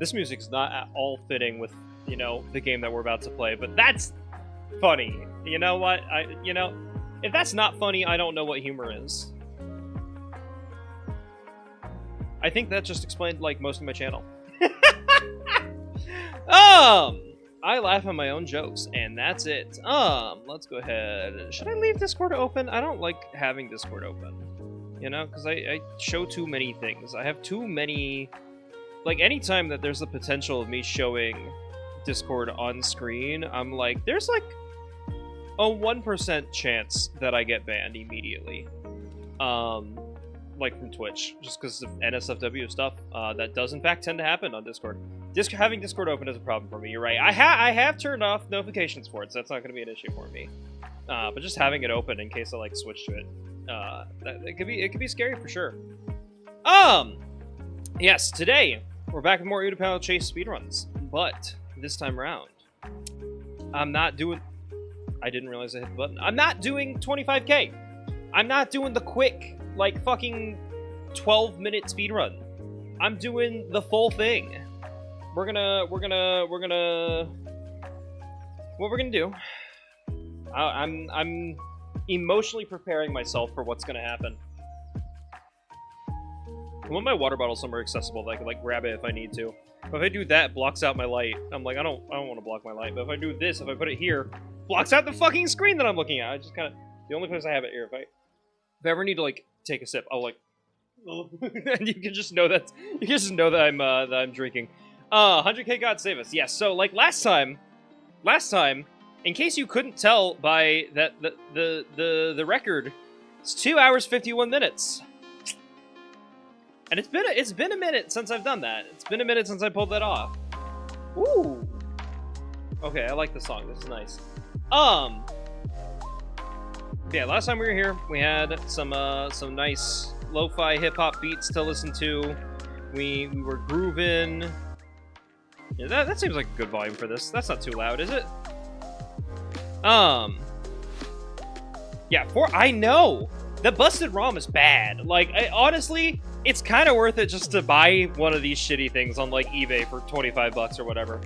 This music's not at all fitting with, you know, the game that we're about to play, but that's funny. You know what? If that's not funny, I don't know what humor is. I think that just explained, like, most of my channel. I laugh at my own jokes, and that's it. Let's go ahead. Should I leave Discord open? I don't like having Discord open. You know, because I show too many things. I have too many... Like, anytime that there's the potential of me showing Discord on screen, I'm like, there's like a 1% chance that I get banned immediately. Like from Twitch, just because of NSFW stuff. That does in fact tend to happen on Discord. Having Discord open is a problem for me, you're right. I have turned off notifications for it, so that's not going to be an issue for me. But just having it open in case I like switch to it, it could be scary for sure. Yes, today we're back with more Untitled Chase speedruns, but this time around, I'm not doing... I didn't realize I hit the button. I'm not doing 25k. I'm not doing the quick, like, fucking 12-minute speedrun. I'm doing the full thing. What we're gonna do... I'm emotionally preparing myself for what's gonna happen. I want my water bottle somewhere accessible that I can, like, grab it if I need to. But if I do that, it blocks out my light. I'm like, I don't want to block my light. But if I do this, if I put it here, blocks out the fucking screen that I'm looking at. I just kind of... The only place I have it here, if I ever need to, like, take a sip, I'll, like... and you can just know that... You can just know that I'm drinking. 100k God save us. Yes, so, like, last time, in case you couldn't tell by that the record, it's 2 hours 51 minutes. And it's been a minute since I've done that. It's been a minute since I pulled that off. Ooh. Okay, I like the song. This is nice. Yeah, last time we were here, we had some nice lo-fi hip-hop beats to listen to. We were grooving. Yeah, that seems like a good volume for this. That's not too loud, is it? Yeah, I know! The busted ROM is bad. Like, honestly, it's kind of worth it just to buy one of these shitty things on, like, eBay for 25 bucks or whatever.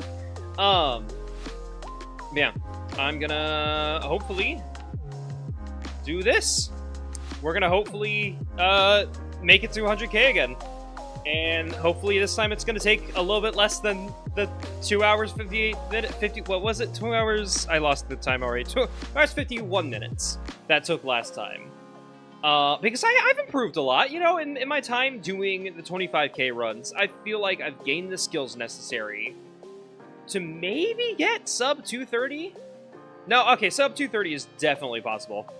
Yeah. I'm gonna, hopefully, do this. We're gonna hopefully, make it to 100k again. And hopefully this time it's gonna take a little bit less than the 2 hours 58 minutes, what was it? 2 hours, I lost the time already. 2 hours 51 minutes that took last time. Because I've improved a lot, you know, in my time doing the 25k runs. I feel like I've gained the skills necessary to maybe get sub 230. No, okay, sub 230 is definitely possible.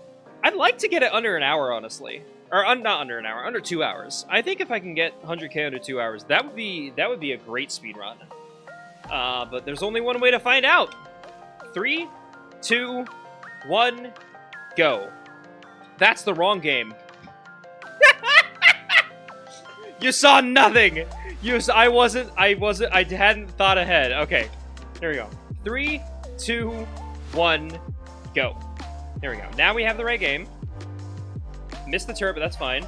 I'd like to get it under an hour, honestly. Or not under an hour, under 2 hours. I think if I can get 100k under 2 hours, that would be a great speed run. But there's only one way to find out. 3, 2, 1, go. That's the wrong game. You saw nothing. I hadn't thought ahead. Okay, there we go. 3, 2, 1, go. There we go. Now we have the right game. Missed the turret, but that's fine.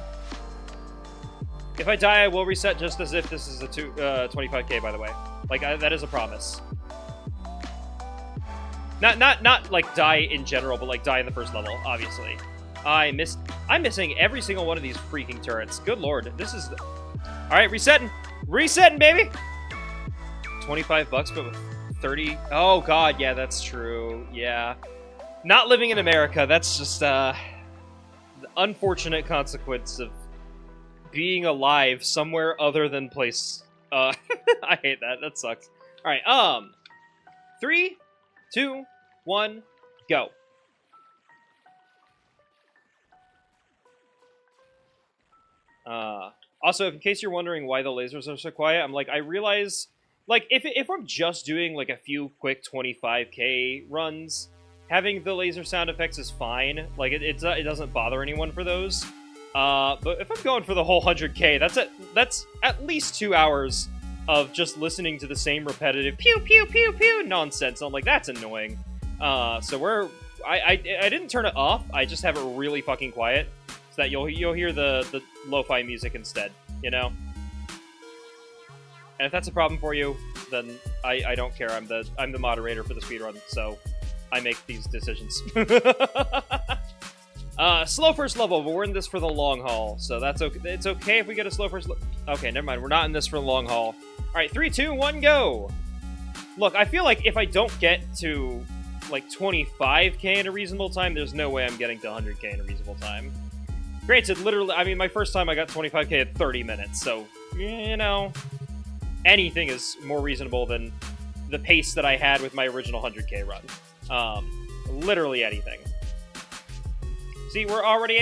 If I die, I will reset just as if this is a 25k, by the way. Like, that is a promise. Not like die in general, but like die in the first level, obviously. I'm missing every single one of these freaking turrets. Good lord. This is... Alright, resetting. Resetting, baby! 25 bucks, but with 30... Oh, God, yeah, that's true. Yeah. Not living in America, that's just, the unfortunate consequence of being alive somewhere other than place. I hate that. That sucks. Alright, 3, 2, 1, go. Also, in case you're wondering why the lasers are so quiet, I'm like, I realize, like, if I'm just doing, like, a few quick 25k runs, having the laser sound effects is fine. Like, it doesn't bother anyone for those. But if I'm going for the whole 100k, that's at least 2 hours of just listening to the same repetitive pew pew pew pew nonsense. I'm like, that's annoying. So I didn't turn it off. I just have it really fucking quiet, so that you'll hear the lo-fi music instead. You know. And if that's a problem for you, then I don't care. I'm the moderator for the speedrun, so I make these decisions. Slow first level, but we're in this for the long haul, so that's okay. It's okay if we get a slow first okay, never mind. We're not in this for the long haul. Alright, 3, 2, 1, go! Look, I feel like if I don't get to, like, 25k in a reasonable time, there's no way I'm getting to 100k in a reasonable time. Granted, literally, I mean, my first time I got 25k at 30 minutes, so, you know, anything is more reasonable than the pace that I had with my original 100k run. Literally anything. See, we already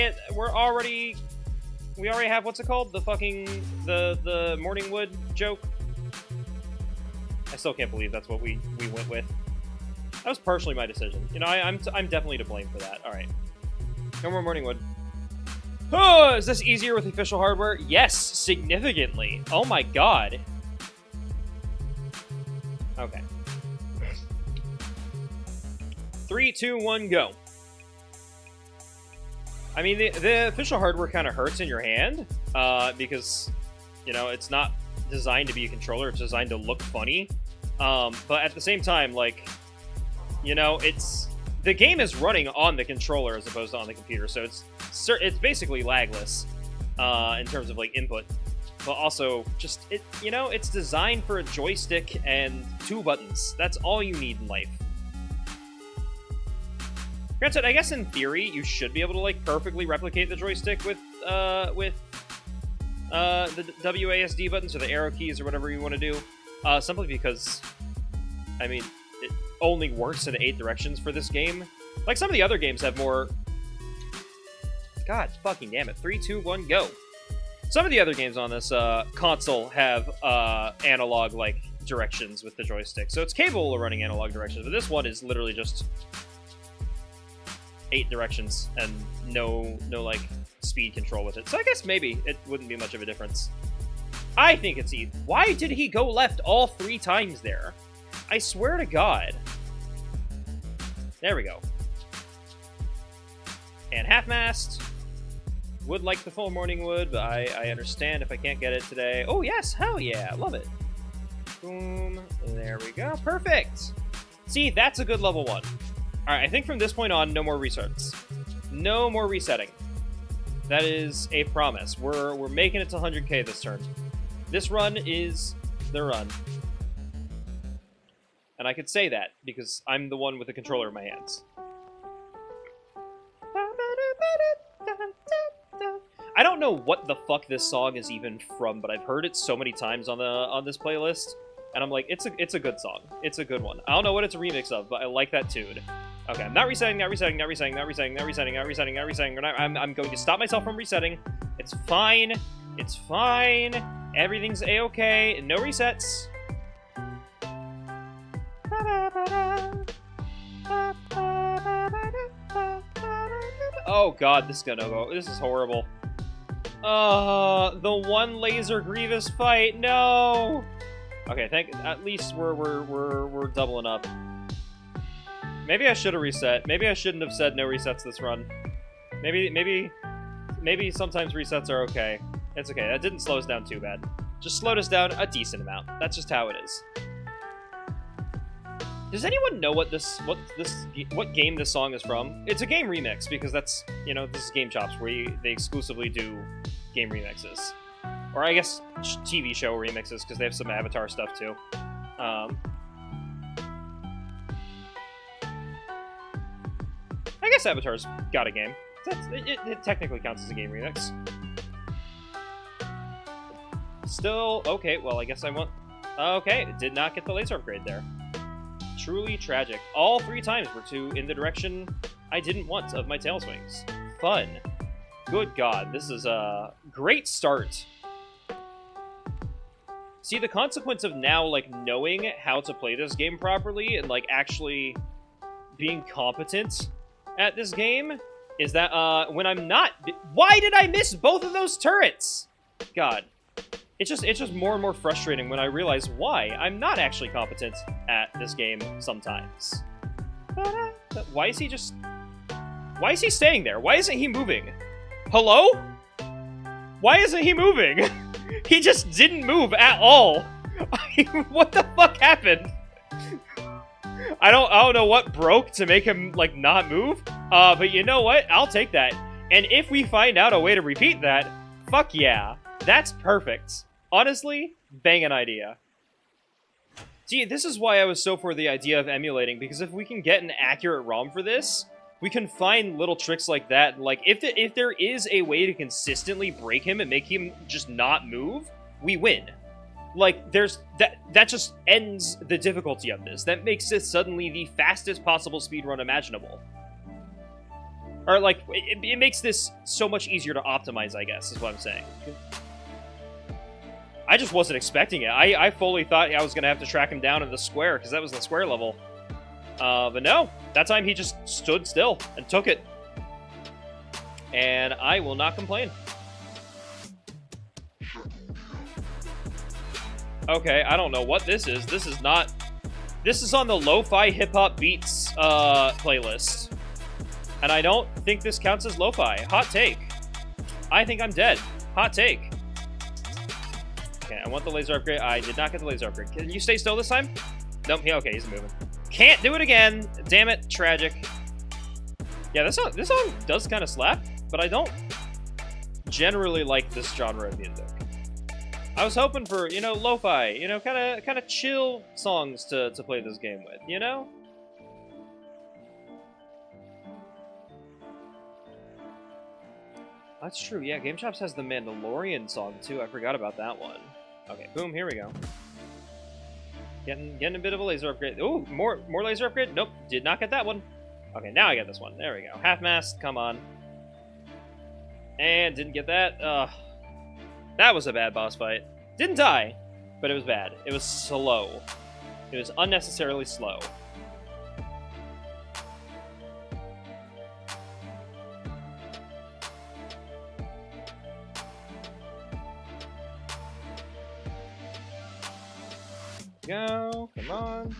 have, what's it called? The fucking, the Morningwood joke? I still can't believe that's what we went with. That was partially my decision. You know, I'm definitely to blame for that. Alright. No more Morningwood. Oh, is this easier with official hardware? Yes, significantly. Oh my god. Okay. 3, 2, 1, go. I mean, the official hardware kind of hurts in your hand, because, you know, it's not designed to be a controller, it's designed to look funny. But at the same time, like, you know, the game is running on the controller as opposed to on the computer, so it's basically lagless, in terms of, like, input. But also, just, you know, it's designed for a joystick and 2 buttons. That's all you need in life. Granted, I guess in theory, you should be able to, like, perfectly replicate the joystick with the WASD buttons or the arrow keys or whatever you want to do. Simply because, I mean, it only works in 8 directions for this game. Like, some of the other games have more... God fucking damn it. 3, 2, 1, go. Some of the other games on this console have analog, like, directions with the joystick. So it's capable of running analog directions, but this one is literally just 8 directions and no like speed control with it. So I guess maybe it wouldn't be much of a difference. I think it's easy. Why did he go left all 3 times there? I swear to God. There we go. And half-mast. Would like the full Morningwood, but I understand if I can't get it today. Oh yes, hell yeah, love it. Boom, there we go, perfect. See, that's a good level 1. Alright, I think from this point on, no more restarts. No more resetting. That is a promise. We're making it to 100k this turn. This run is the run. And I could say that, because I'm the one with the controller in my hands. I don't know what the fuck this song is even from, but I've heard it so many times on this playlist, and I'm like, it's a good song. It's a good one. I don't know what it's a remix of, but I like that tune. Okay, I'm not resetting, not resetting, not resetting, not resetting, not resetting, not resetting, not resetting. I'm going to stop myself from resetting. It's fine. It's fine. Everything's a-okay. No resets. Oh god, this is gonna go. This is horrible. The one laser Grievous fight. No. Okay, at least we're doubling up. Maybe I should have reset. Maybe I shouldn't have said no resets this run. Maybe sometimes resets are okay. It's okay. That didn't slow us down too bad. Just slowed us down a decent amount. That's just how it is. Does anyone know what game this song is from? It's a game remix, because that's, you know, this is Game Chops, where they exclusively do game remixes. Or I guess TV show remixes, because they have some Avatar stuff too. I guess Avatar's got a game. It technically counts as a game remix. Still, okay, well, I guess I want... Okay, did not get the laser upgrade there. Truly tragic. All 3 times were in the direction I didn't want of my tail swings. Fun. Good God, this is a great start. See, the consequence of now, like, knowing how to play this game properly and, like, actually being competent at this game is that, when I'm not... Why did I miss both of those turrets? God. It's just more and more frustrating when I realize why I'm not actually competent at this game sometimes. Why is he just... Why is he staying there? Why isn't he moving? Hello? Why isn't he moving? He just didn't move at all. What the fuck happened? I don't know what broke to make him, like, not move. But you know what? I'll take that. And if we find out a way to repeat that, fuck yeah. That's perfect. Honestly, banging idea. See, this is why I was so for the idea of emulating, because if we can get an accurate ROM for this, we can find little tricks like that. Like, if there is a way to consistently break him and make him just not move, we win. Like, that just ends the difficulty of this. That makes it suddenly the fastest possible speedrun imaginable. Or, like, it makes this so much easier to optimize, I guess, is what I'm saying. I just wasn't expecting it. I fully thought I was going to have to track him down in the square, because that was the square level. But no, that time he just stood still and took it. And I will not complain. Okay, I don't know what this is. This is not... This is on the Lo-Fi Hip-Hop Beats playlist. And I don't think this counts as lo-fi. Hot take. I think I'm dead. Hot take. Okay, I want the laser upgrade. I did not get the laser upgrade. Can you stay still this time? Nope. Yeah, okay, he's moving. Can't do it again. Damn it. Tragic. Yeah, this song does kind of slap, but I don't generally like this genre of music. I was hoping for, you know, lo-fi, you know, kind of chill songs to play this game with, you know? That's true, yeah, Game Chops has the Mandalorian song, too. I forgot about that one. Okay, boom, here we go. Getting a bit of a laser upgrade. Ooh, more laser upgrade? Nope, did not get that one. Okay, now I get this one. There we go. Half-mast, come on. And didn't get that. Ugh. That was a bad boss fight. Didn't die, but it was bad. It was slow. It was unnecessarily slow. Go, come on.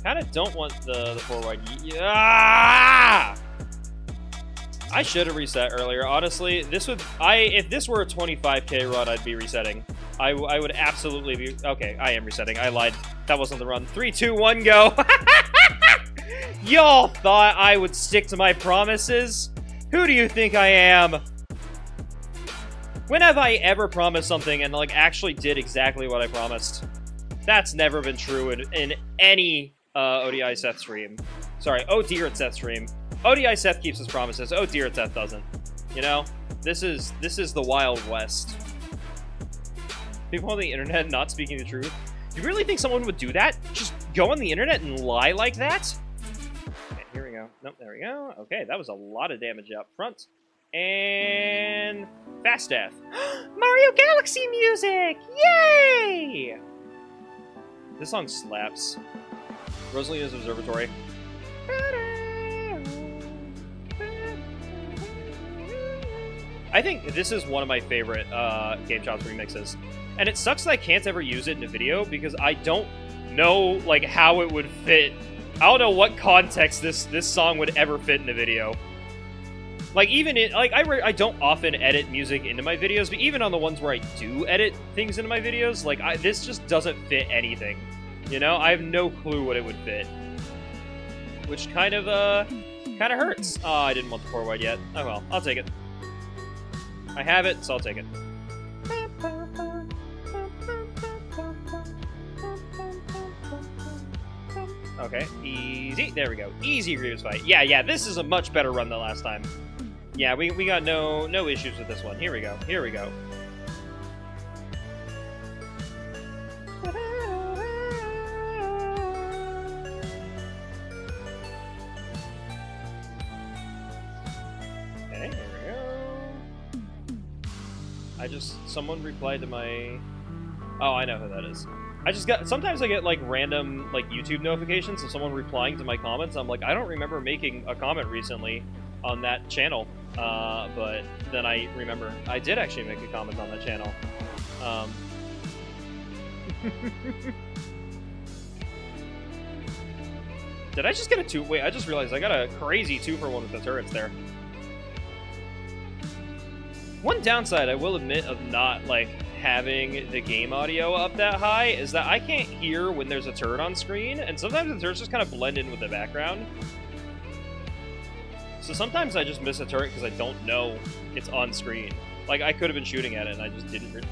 Kinda don't want the forward. Yeah! I should have reset earlier. Honestly, this would if this were a 25k run, I'd be resetting. I would absolutely be. Okay, I am resetting. I lied. That wasn't the run. 3, 2, 1, go. Y'all thought I would stick to my promises? Who do you think I am? When have I ever promised something and, like, actually did exactly what I promised? That's never been true in any ODI Seth stream. Sorry, oh dear it's Seth stream. ODI Seth keeps his promises. Oh dear Seth doesn't. You know? This is the Wild West. People on the internet not speaking the truth. You really think someone would do that? Just go on the internet and lie like that? Okay, here we go. Nope, there we go. Okay, that was a lot of damage up front. And fast death. Mario Galaxy music! Yay! This song slaps. Rosalina's Observatory. I think this is one of my favorite Game Chops remixes. And it sucks that I can't ever use it in a video because I don't know, like, how it would fit. I don't know what context this song would ever fit in a video. Like, even in, like, I don't often edit music into my videos, but even on the ones where I do edit things into my videos, like, this just doesn't fit anything. You know? I have no clue what it would fit. Which kind of hurts. Oh, I didn't want the 4 wide yet. Oh well, I'll take it. I have it, so I'll take it. Okay, easy. There we go. Easy Grievous fight. Yeah, this is a much better run than last time. Yeah, we got no issues with this one. Here we go. Here we go. Okay, here we go. Someone replied to my... Oh, I know who that is. Sometimes I get, like, random, like, YouTube notifications of someone replying to my comments. I'm like, I don't remember making a comment recently on that channel. But then I remember I did actually make a comment on that channel. Did I just get a 2? Wait, I just realized I got a crazy 2-for-1 with the turrets there. One downside I will admit of not, like, having the game audio up that high is that I can't hear when there's a turret on screen, and sometimes the turrets just kind of blend in with the background. So sometimes I just miss a turret because I don't know it's on screen. Like, I could have been shooting at it and I just didn't.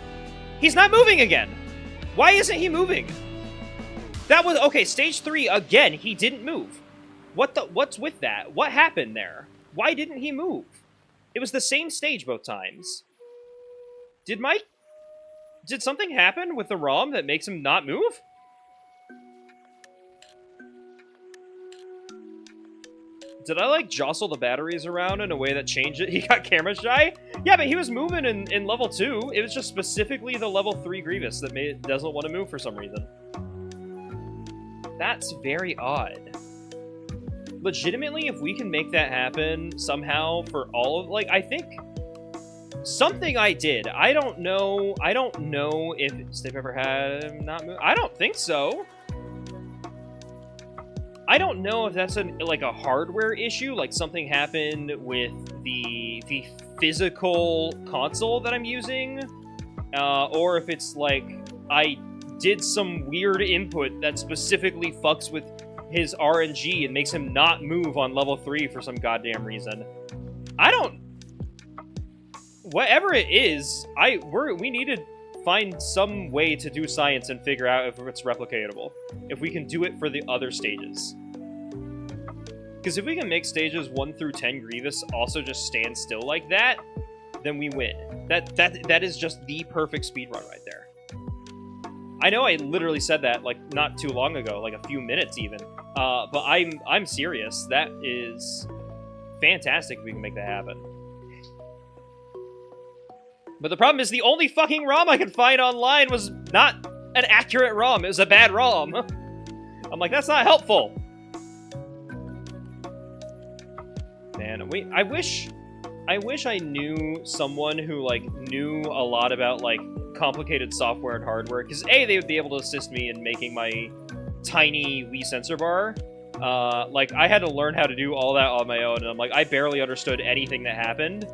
He's not moving again! Why isn't he moving? That was... Okay, stage 3, again, he didn't move. What's with that? What happened there? Why didn't he move? It was the same stage both times. Did something happen with the ROM that makes him not move? Did I, like, jostle the batteries around in a way that changed it? He got camera shy? Yeah, but he was moving in level 2. It was just specifically the level 3 Grievous that doesn't want to move for some reason. That's very odd. Legitimately, if we can make that happen somehow for all of... Like, I think... Something I did. I don't know if they've ever had him not move. I don't think so. I don't know if that's like a hardware issue, like something happened with the physical console that I'm using, or if it's like I did some weird input that specifically fucks with his RNG and makes him not move on level 3 for some goddamn reason. I don't... Whatever it is, we need to find some way to do science and figure out if it's replicatable. If we can do it for the other stages. Because if we can make stages 1 through 10 Grievous also just stand still like that, then we win. That is just the perfect speedrun right there. I know I literally said that like not too long ago, like a few minutes even. But I'm serious. That is fantastic if we can make that happen. But the problem is the only fucking ROM I could find online was not an accurate ROM. It was a bad ROM. I'm like, that's not helpful. Man, I wish I knew someone who, like, knew a lot about, like, complicated software and hardware. Because, A, they would be able to assist me in making my tiny Wii sensor bar. Like, I had to learn how to do all that on my own. And I'm like, I barely understood anything that happened.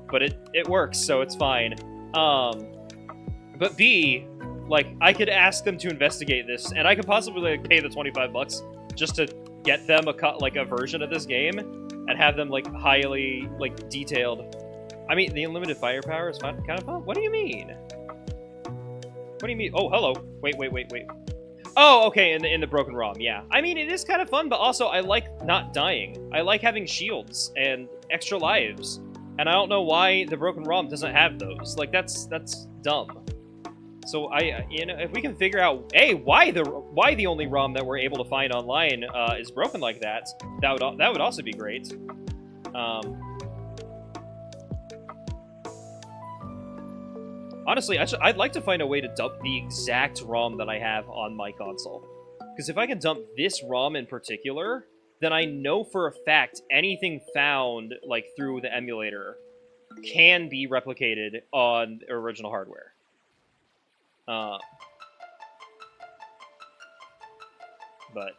But it works, so it's fine. But B, like, I could ask them to investigate this, and I could possibly, like, pay the $25 just to get them a version of this game, and have them, like, highly, like, detailed. I mean, the unlimited firepower is kind of fun? What do you mean? What do you mean? Oh, hello. Wait. Oh, okay, in the broken ROM, yeah. I mean, it is kind of fun, but also I like not dying. I like having shields and extra lives. And I don't know why the broken ROM doesn't have those. Like, that's dumb. So if we can figure out why the only ROM that we're able to find online is broken like that, that would also be great. Honestly, I'd like to find a way to dump the exact ROM that I have on my console. Because if I can dump this ROM in particular, then I know for a fact anything found, like, through the emulator can be replicated on original hardware. But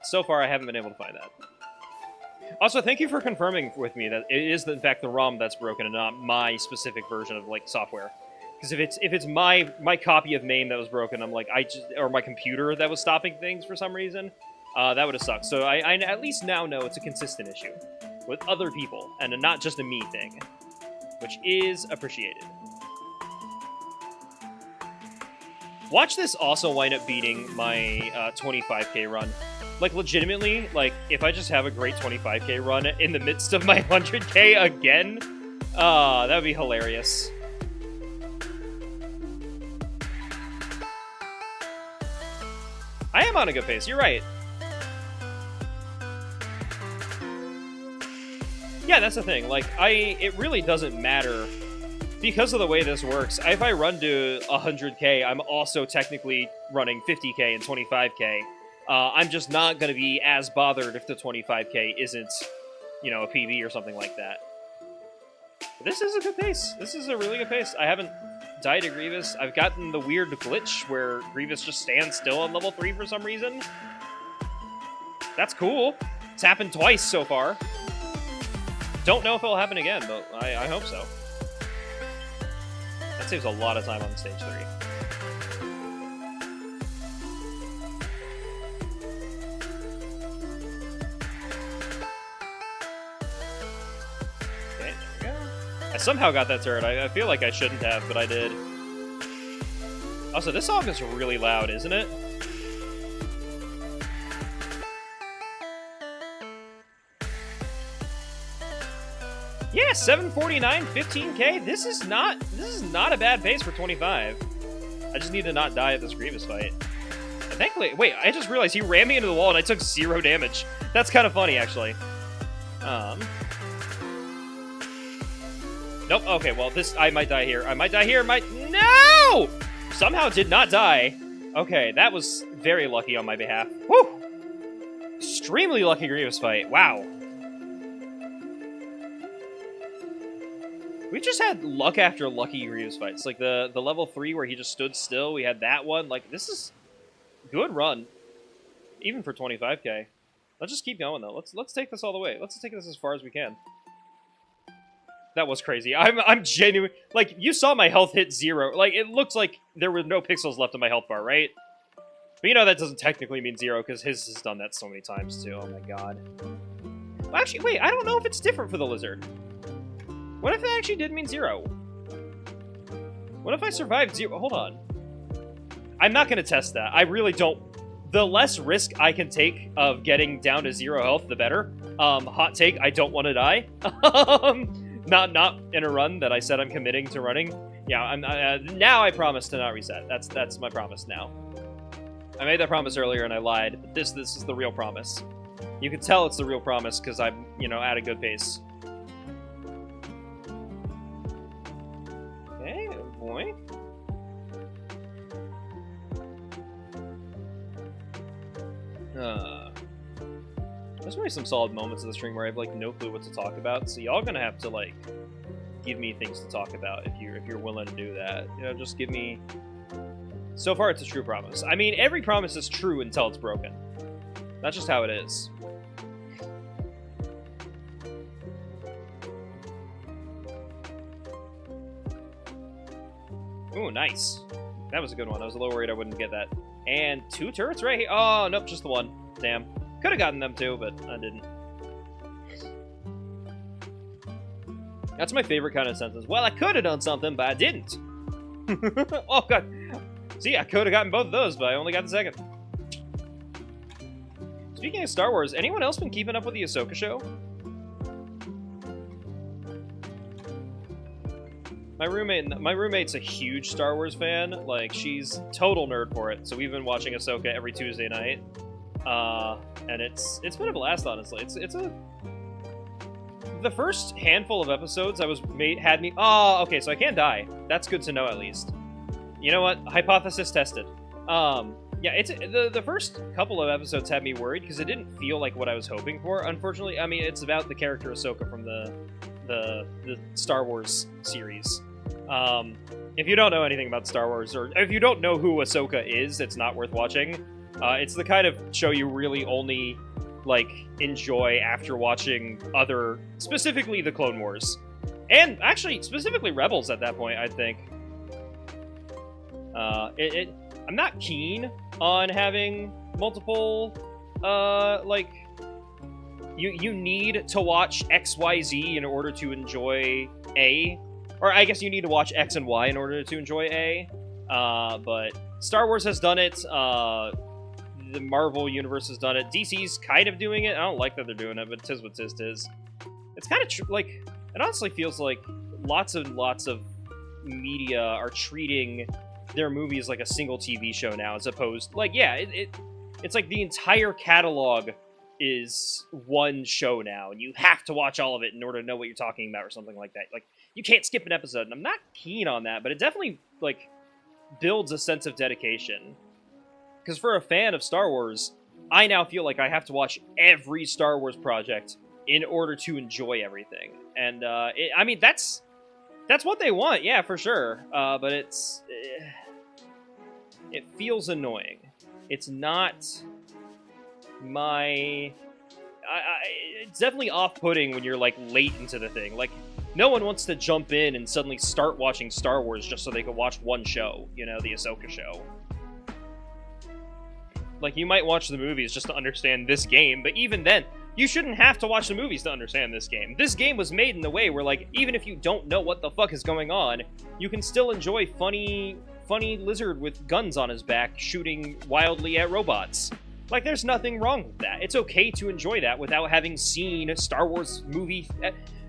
so far, I haven't been able to find that. Also, thank you for confirming with me that it is, in fact, the ROM that's broken and not my specific version of, like, software. Because if it's my copy of MAME that was broken, I'm like, or my computer that was stopping things for some reason, that would have sucked. So I at least now know it's a consistent issue with other people, and not just a me thing, which is appreciated. Watch this also wind up beating my 25k run. Like, legitimately, like, if I just have a great 25k run in the midst of my 100k again, that would be hilarious. I am on a good pace, you're right. Yeah, that's the thing. Like, it really doesn't matter. Because of the way this works, if I run to 100k, I'm also technically running 50k and 25k. I'm just not going to be as bothered if the 25k isn't, you know, a PB or something like that. But this is a good pace. This is a really good pace. I haven't died to Grievous. I've gotten the weird glitch where Grievous just stands still on level 3 for some reason. That's cool. It's happened twice so far. Don't know if it'll happen again, but I hope so. That saves a lot of time on stage 3. I somehow got that turret. I feel like I shouldn't have, but I did. Also, this song is really loud, isn't it? Yeah, 749, 15k. This is not a bad pace for 25. I just need to not die at this Grievous fight. And thankfully, wait, I just realized he rammed me into the wall and I took 0 damage. That's kind of funny, actually. Nope. Okay, well, I might die here. No! Somehow did not die. Okay, that was very lucky on my behalf. Whew! Extremely lucky Grievous fight. Wow. We just had luck after lucky Grievous fights. Like the level 3 where he just stood still. We had that one. Like, this is a good run. Even for 25k. Let's just keep going, though. Let's take this all the way. Let's take this as far as we can. That was crazy. I'm genuine. Like, you saw my health hit 0. Like, it looks like there were no pixels left on my health bar, right? But you know that doesn't technically mean 0, because his has done that so many times, too. Oh my god. Well, actually, wait. I don't know if it's different for the lizard. What if it actually did mean 0? What if I survived 0? Hold on. I'm not going to test that. I really don't. The less risk I can take of getting down to 0 health, the better. Hot take, I don't want to die. Not in a run that I said I'm committing to running. Yeah, now I promise to not reset. That's my promise now. I made that promise earlier and I lied, but this is the real promise. You can tell it's the real promise because I'm, at a good pace. Okay, oh boy. There's gonna be some solid moments in the stream where I have like no clue what to talk about, so y'all gonna have to like give me things to talk about if you're willing to do that. Just give me. So far, it's a true promise. I mean, every promise is true until it's broken. That's just how it is. Ooh, nice. That was a good one. I was a little worried I wouldn't get that. And 2 turrets right here. Oh, nope, just the one. Damn. Could have gotten them too, but I didn't. That's my favorite kind of sentence. Well, I could have done something, but I didn't. Oh, God. See, I could have gotten both of those, but I only got the second. Speaking of Star Wars, anyone else been keeping up with the Ahsoka show? My roommate's a huge Star Wars fan. Like, she's total nerd for it. So we've been watching Ahsoka every Tuesday night. And it's been a blast, honestly. The first handful of episodes had me. Oh, okay, so I can't die. That's good to know, at least. You know what? Hypothesis tested. Yeah, the first couple of episodes had me worried because it didn't feel like what I was hoping for. Unfortunately, I mean, it's about the character Ahsoka from the Star Wars series. If you don't know anything about Star Wars, or if you don't know who Ahsoka is, it's not worth watching. It's the kind of show you really only like enjoy after watching specifically the Clone Wars, and actually specifically Rebels at that point. I think. I'm not keen on having multiple, like, you need to watch XYZ in order to enjoy A, or I guess you need to watch X and Y in order to enjoy A, but Star Wars has done it, the Marvel Universe has done it, DC's kind of doing it. I don't like that they're doing it, but tis what tis. It's kind of, like, it honestly feels like lots and lots of media are treating their movies like a single TV show now, as opposed, like, yeah, it's like the entire catalog is one show now, and you have to watch all of it in order to know what you're talking about, or something like that. Like, you can't skip an episode, and I'm not keen on that, but it definitely, like, builds a sense of dedication. Because for a fan of Star Wars, I now feel like I have to watch every Star Wars project in order to enjoy everything. And, I mean, that's what they want, yeah, for sure. But it feels annoying. It's not my... it's definitely off-putting when you're, like, late into the thing. Like, no one wants to jump in and suddenly start watching Star Wars just so they can watch one show, the Ahsoka show. Like, you might watch the movies just to understand this game, but even then, You shouldn't have to watch the movies to understand this game. This game was made in the way where, like, even if you don't know what the fuck is going on, you can still enjoy funny lizard with guns on his back shooting wildly at robots. Like, there's nothing wrong with that. It's okay to enjoy that without having seen Star Wars movie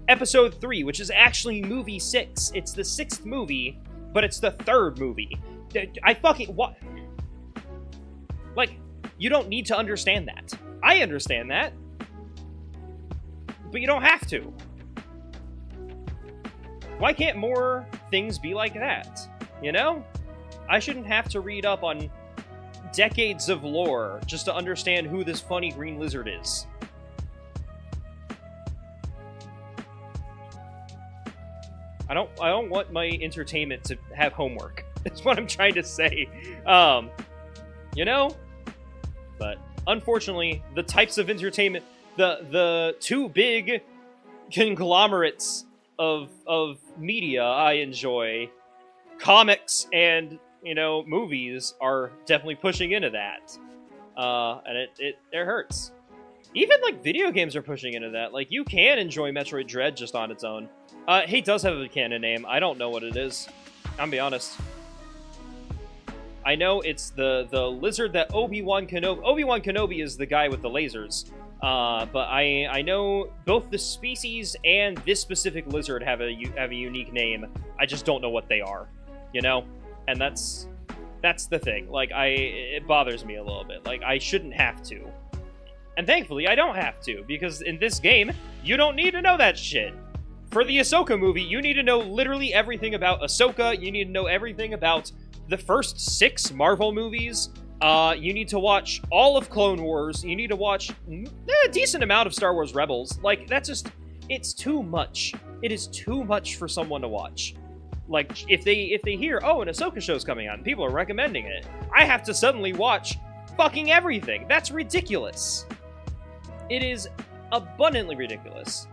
Episode 3, which is actually movie 6. It's the 6th movie, but it's the 3rd movie. I fucking... What? Like, you don't need to understand that. I understand that. But you don't have to. Why can't more things be like that? You know? I shouldn't have to read up on decades of lore just to understand who this funny green lizard is. I don't want my entertainment to have homework. That's what I'm trying to say. You know? But unfortunately, the types of entertainment, the two big conglomerates of media I enjoy, comics and, you know, movies, are definitely pushing into that. And it hurts. Even, like, video games are pushing into that. Like, you can enjoy Metroid Dread just on its own. He does have a canon name. I don't know what it is. I'm gonna be honest. I know it's the lizard that Obi-Wan Kenobi... Obi-Wan Kenobi is the guy with the lasers. But I know both the species and this specific lizard have a unique name. I just don't know what they are. You know? And that's the thing. Like, it bothers me a little bit. Like, I shouldn't have to. And thankfully, I don't have to, because in this game, you don't need to know that shit. For the Ahsoka movie, you need to know literally everything about Ahsoka. You need to know everything about the first 6 Marvel movies. You need to watch all of Clone Wars. You need to watch a decent amount of Star Wars Rebels. Like, that's just... It's too much. It is too much for someone to watch. Like, if they hear, oh, an Ahsoka show's coming out, and people are recommending it, I have to suddenly watch fucking everything. That's ridiculous. It is abundantly ridiculous.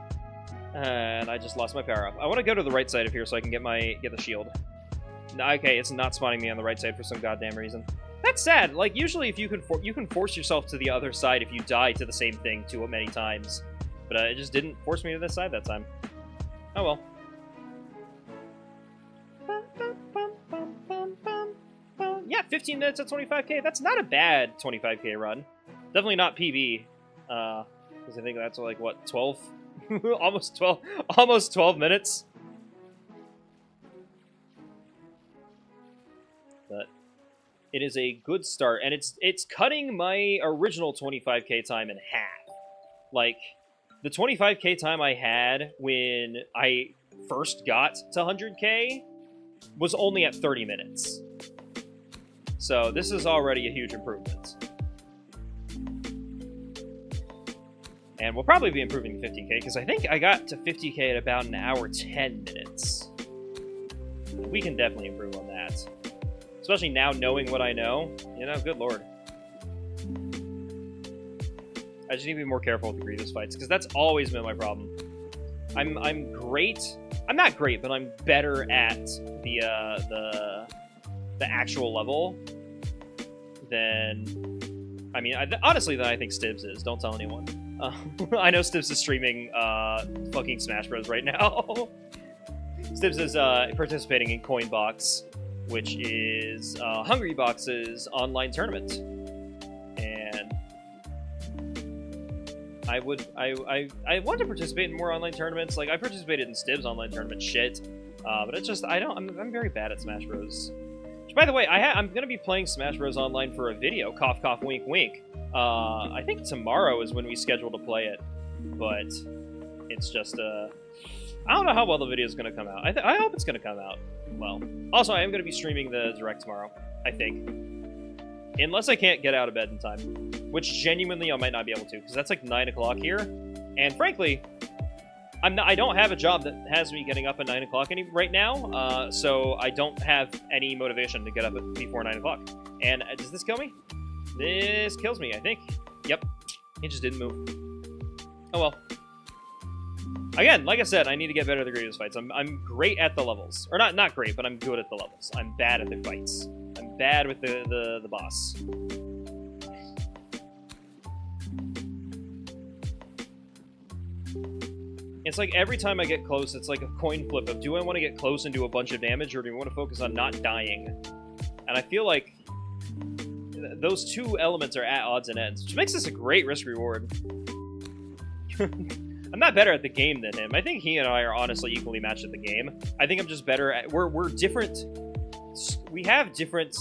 And I just lost my power up. I want to go to the right side of here so I can get the shield. Okay, it's not spawning me on the right side for some goddamn reason. That's sad. Like, usually if you can force yourself to the other side if you die to the same thing too many times. But it just didn't force me to this side that time. Oh well. Yeah, 15 minutes at 25k. That's not a bad 25k run. Definitely not PB. Because I think that's like, what, 12? almost 12 minutes. But it is a good start, and it's cutting my original 25k time in half. Like, the 25k time I had when I first got to 100k was only at 30 minutes. So this is already a huge improvement. And we'll probably be improving 50k, because I think I got to 50k at about an hour 10 minutes. We can definitely improve on that. Especially now knowing what I know. You know, good lord. I just need to be more careful with the Grievous fights, because that's always been my problem. I'm great. I'm not great, but I'm better at the actual level than... I mean, honestly, than I think Stibbs is. Don't tell anyone. I know Stibbs is streaming fucking Smash Bros. Right now. Stibbs is participating in Coinbox, which is Hungry Box's online tournament. And I want to participate in more online tournaments. Like, I participated in Stibbs online tournament shit. But it's just, I'm very bad at Smash Bros. Which, by the way, I'm going to be playing Smash Bros. Online for a video. Cough, cough, wink, wink. I think tomorrow is when we schedule to play it. But it's just, I don't know how well the video is going to come out. I hope it's going to come out well. Also, I am going to be streaming the Direct tomorrow, I think. Unless I can't get out of bed in time. Which, genuinely, I might not be able to, because that's like 9 o'clock here. And frankly, I don't have a job that has me getting up at 9 o'clock right now, so I don't have any motivation to get up before 9 o'clock. And does this kill me? This kills me, I think. Yep. It just didn't move. Oh well. Again, like I said, I need to get better at the Grievous fights. I'm great at the levels. Or not great, but I'm good at the levels. I'm bad at the fights. I'm bad with the boss. It's like every time I get close, it's like a coin flip of, do I want to get close and do a bunch of damage, or do I want to focus on not dying? And I feel like those two elements are at odds and ends, which makes this a great risk-reward. I'm not better at the game than him. I think he and I are honestly equally matched at the game. I think I'm just better at... We're different... We have different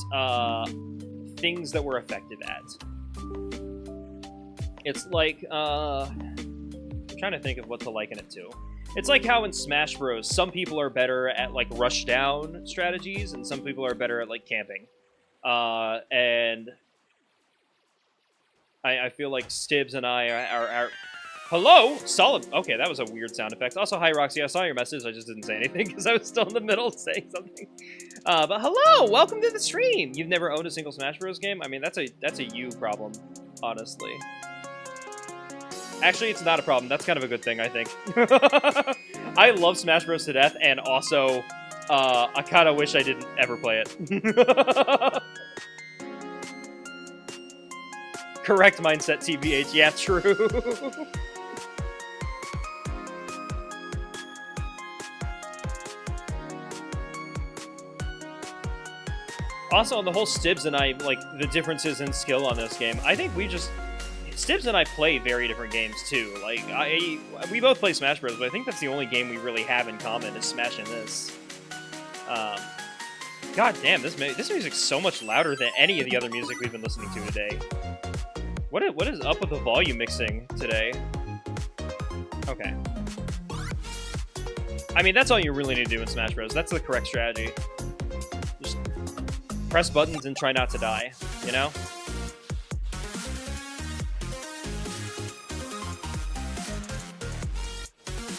things that we're effective at. It's like... I'm trying to think of what to liken it to. It's like how in Smash Bros. Some people are better at, like, rush down strategies, and some people are better at, like, camping. And... I feel like Stibbs and I are Hello? Solid. Okay, that was a weird sound effect. Also, hi, Roxy. I saw your message. I just didn't say anything because I was still in the middle of saying something. But hello! Welcome to the stream! You've never owned a single Smash Bros. Game? I mean, that's a you problem, honestly. Actually, it's not a problem. That's kind of a good thing, I think. I love Smash Bros. To death, and also, I kind of wish I didn't ever play it. Correct mindset, TBH. Yeah, true. Also, on the whole Stibbs and I, like, the differences in skill on this game, I think we just... Stibbs and I play very different games, too. Like, we both play Smash Bros., but I think that's the only game we really have in common is Smash and this. God damn, this music's so much louder than any of the other music we've been listening to today. What is up with the volume mixing today? Okay. I mean, that's all you really need to do in Smash Bros. That's the correct strategy. Just press buttons and try not to die, you know?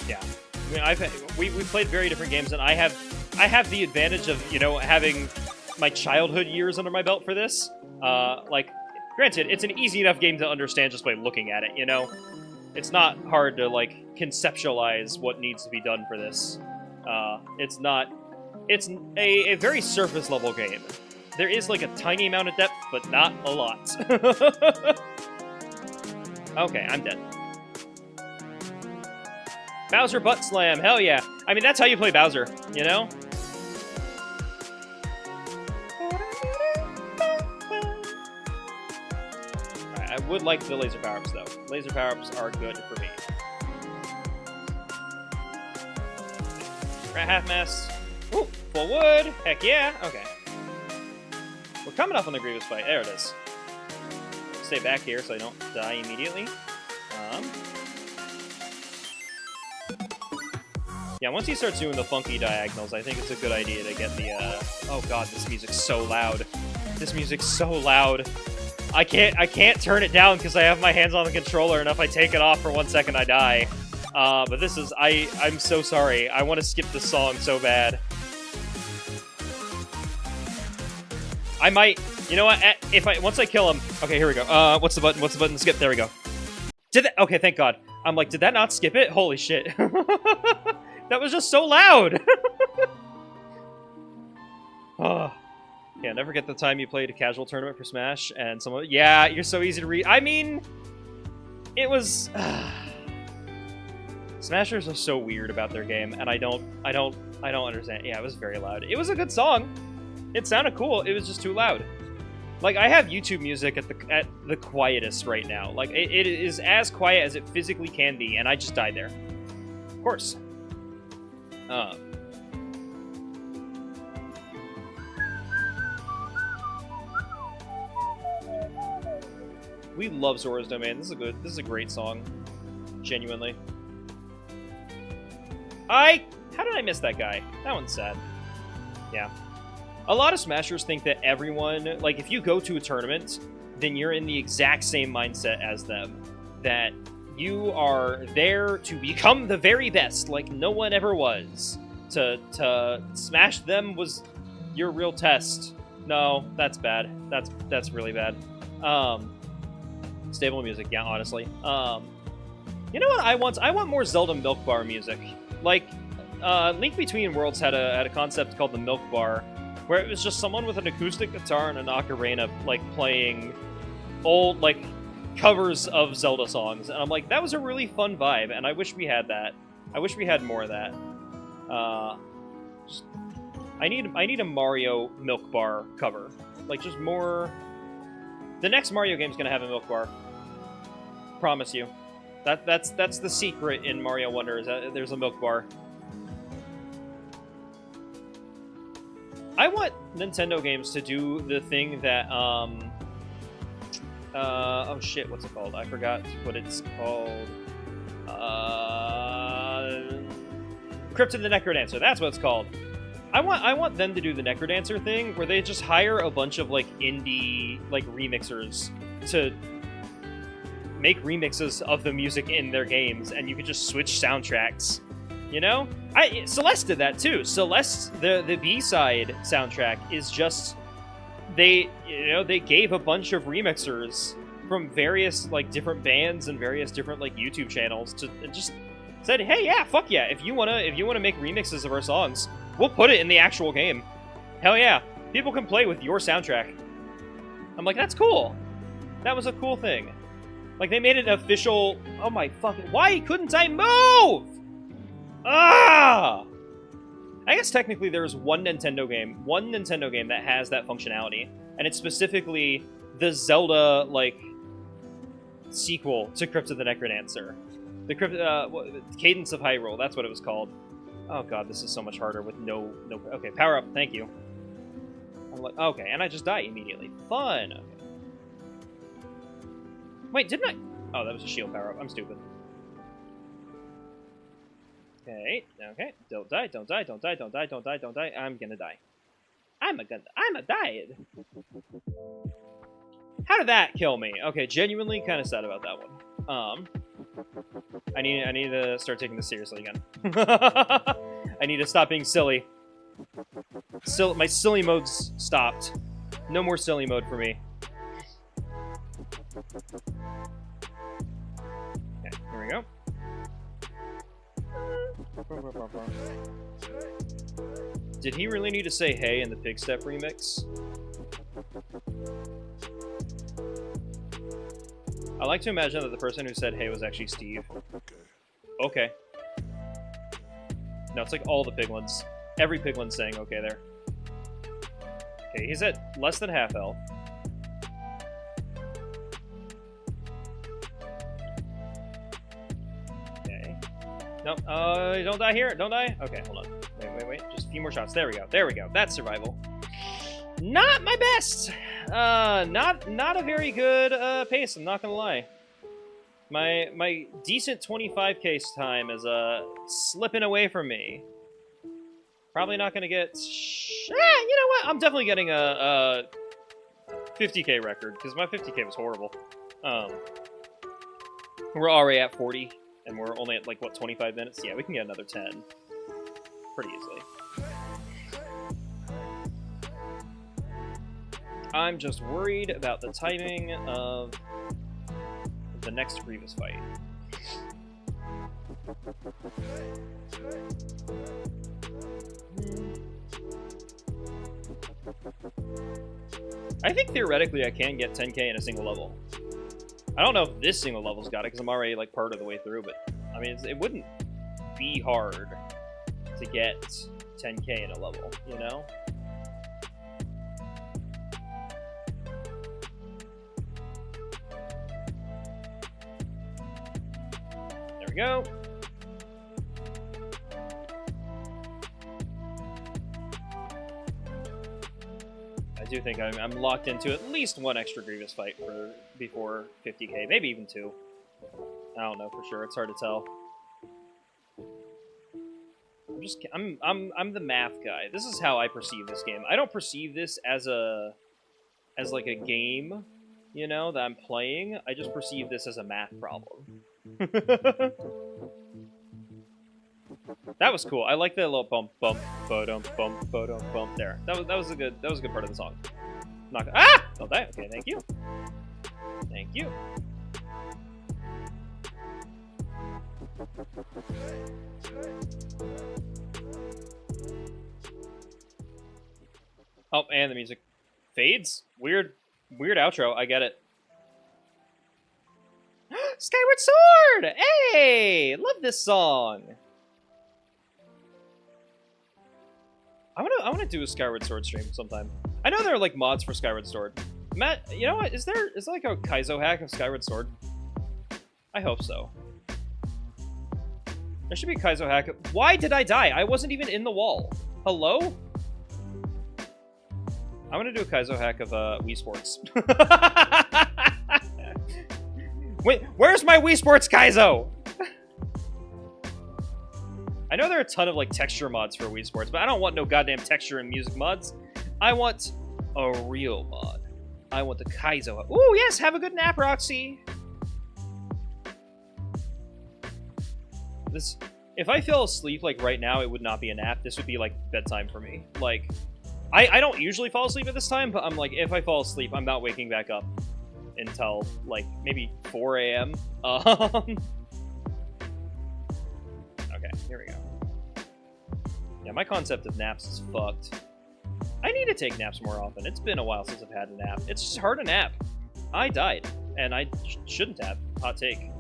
Yeah. I mean, we've played very different games, and I have the advantage of, you know, having my childhood years under my belt for this. Like, granted, it's an easy enough game to understand just by looking at it, you know? It's not hard to, like, conceptualize what needs to be done for this. It's a very surface-level game. There is, like, a tiny amount of depth, but not a lot. Okay, I'm dead. Bowser butt slam, hell yeah. I mean, that's how you play Bowser, you know? I would like the laser power-ups, though. Laser power-ups are good for me. Rat half mess. Ooh, full wood. Heck yeah. Okay. We're coming up on the Grievous fight. There it is. Stay back here so I don't die immediately. Yeah, once he starts doing the funky diagonals, I think it's a good idea to get the, Oh god, this music's so loud. This music's so loud. I can't turn it down because I have my hands on the controller, and if I take it off for 1 second, I die. But this is... I'm so sorry. I want to skip this song so bad. I might... You know what? Once I kill him... Okay, here we go. What's the button? What's the button? Skip. There we go. Did that... Okay, thank God. I'm like, did that not skip it? Holy shit. That was just so loud! Oh. Yeah, never get the time you played a casual tournament for Smash, and someone... Yeah, you're so easy to read. I mean... It was... Smashers are so weird about their game, and I don't understand. Yeah, it was very loud. It was a good song. It sounded cool. It was just too loud. Like, I have YouTube music at the quietest right now. Like, it is as quiet as it physically can be, and I just died there. Of course. We love Zora's Domain. This is a great song. Genuinely. How did I miss that guy? That one's sad. Yeah. A lot of Smashers think that everyone, like, if you go to a tournament, then you're in the exact same mindset as them. That you are there to become the very best, like no one ever was. To smash them was your real test. No, that's bad. That's really bad. Stable music, yeah, honestly. You know what I want? I want more Zelda Milk Bar music. Like, Link Between Worlds had a concept called the Milk Bar, where it was just someone with an acoustic guitar and an ocarina, like, playing old, like, covers of Zelda songs. And I'm like, that was a really fun vibe, and I wish we had that. I wish we had more of that. Just, I need a Mario milk bar cover. Like, just more... The next Mario game's gonna have a milk bar. Promise you. That's the secret in Mario Wonder, is that there's a milk bar. I want Nintendo games to do the thing that, oh shit, what's it called? I forgot what it's called. Crypt of the Necrodancer, that's what it's called. I want them to do the Necrodancer thing, where they just hire a bunch of, like, indie, like, remixers to make remixes of the music in their games, and you can just switch soundtracks. You know? Celeste did that too. Celeste, the B-side soundtrack is just... They gave a bunch of remixers from various, like, different bands and various different, like, YouTube channels to just said, hey, yeah, fuck yeah, if you wanna make remixes of our songs, we'll put it in the actual game. Hell yeah. People can play with your soundtrack. I'm like, that's cool. That was a cool thing. Like, they made it official... Oh my fucking... Why couldn't I move? Ah! I guess technically there's one Nintendo game that has that functionality, and it's specifically the Zelda, like, sequel to Crypt of the Necrodancer. The Cadence of Hyrule, that's what it was called. Oh god, this is so much harder with no... Okay, power up, thank you. I'm like, okay, and I just die immediately. Fun! Okay. Wait, didn't I... Oh, that was a shield power up. I'm stupid. Okay, okay. Don't die, don't die, don't die, don't die, don't die, don't die. I'm gonna die. I'm a died. How did that kill me? Okay, genuinely kind of sad about that one. I need to start taking this seriously again. I need to stop being silly. My silly mode's stopped. No more silly mode for me. Okay, here we go. Did he really need to say hey in the Pig Step remix? I like to imagine that the person who said hey was actually Steve. Okay. No, it's like all the piglins. Every piglin's saying okay there. Okay, he's at less than half health. Okay. Nope. Don't die here. Don't die. Okay, hold on. Wait. Just a few more shots. There we go. There we go. That's survival. Not my best. Not a very good pace. I'm not gonna lie. My decent 25k time is slipping away from me. Probably not gonna get. You know what? I'm definitely getting a 50k record because my 50k was horrible. We're already at 40, and we're only at like what 25 minutes. Yeah, we can get another 10 pretty easily. I'm just worried about the timing of the next Grievous fight. I think theoretically I can get 10k in a single level. I don't know if this single level's got it because I'm already like part of the way through, but I mean it wouldn't be hard to get 10k in a level, you know? There we go. I do think I'm locked into at least one extra Grievous fight before 50k, maybe even 2. I don't know for sure. It's hard to tell. I'm the math guy. This is how I perceive this game. I don't perceive this as like a game, you know, that I'm playing. I just perceive this as a math problem. That was cool. I like that little bump, bump there. That was a good part of the song. Not don't die. Okay, thank you. Thank you. Oh, and the music fades. Weird outro. I get it. Skyward Sword! Hey! Love this song. I wanna do a Skyward Sword stream sometime. I know there are like mods for Skyward Sword. Matt, you know what? Is there like a Kaizo hack of Skyward Sword? I hope so. There should be a Kaizo hack. Why did I die? I wasn't even in the wall. Hello? I'm gonna do a Kaizo hack of Wii Sports. Wait, where's my Wii Sports Kaizo? I know there are a ton of like texture mods for Wii Sports, but I don't want no goddamn texture and music mods. I want a real mod. I want the Kaizo. Ooh, yes, have a good nap, Roxy. This, if I fell asleep like right now, it would not be a nap. This would be like bedtime for me. Like, I don't usually fall asleep at this time, but I'm like, if I fall asleep, I'm not waking back up until like maybe 4 a.m. Okay, here we go. Yeah, my concept of naps is fucked. I need to take naps more often. It's been a while since I've had a nap. It's just hard to nap. I died, and I shouldn't have. Hot take.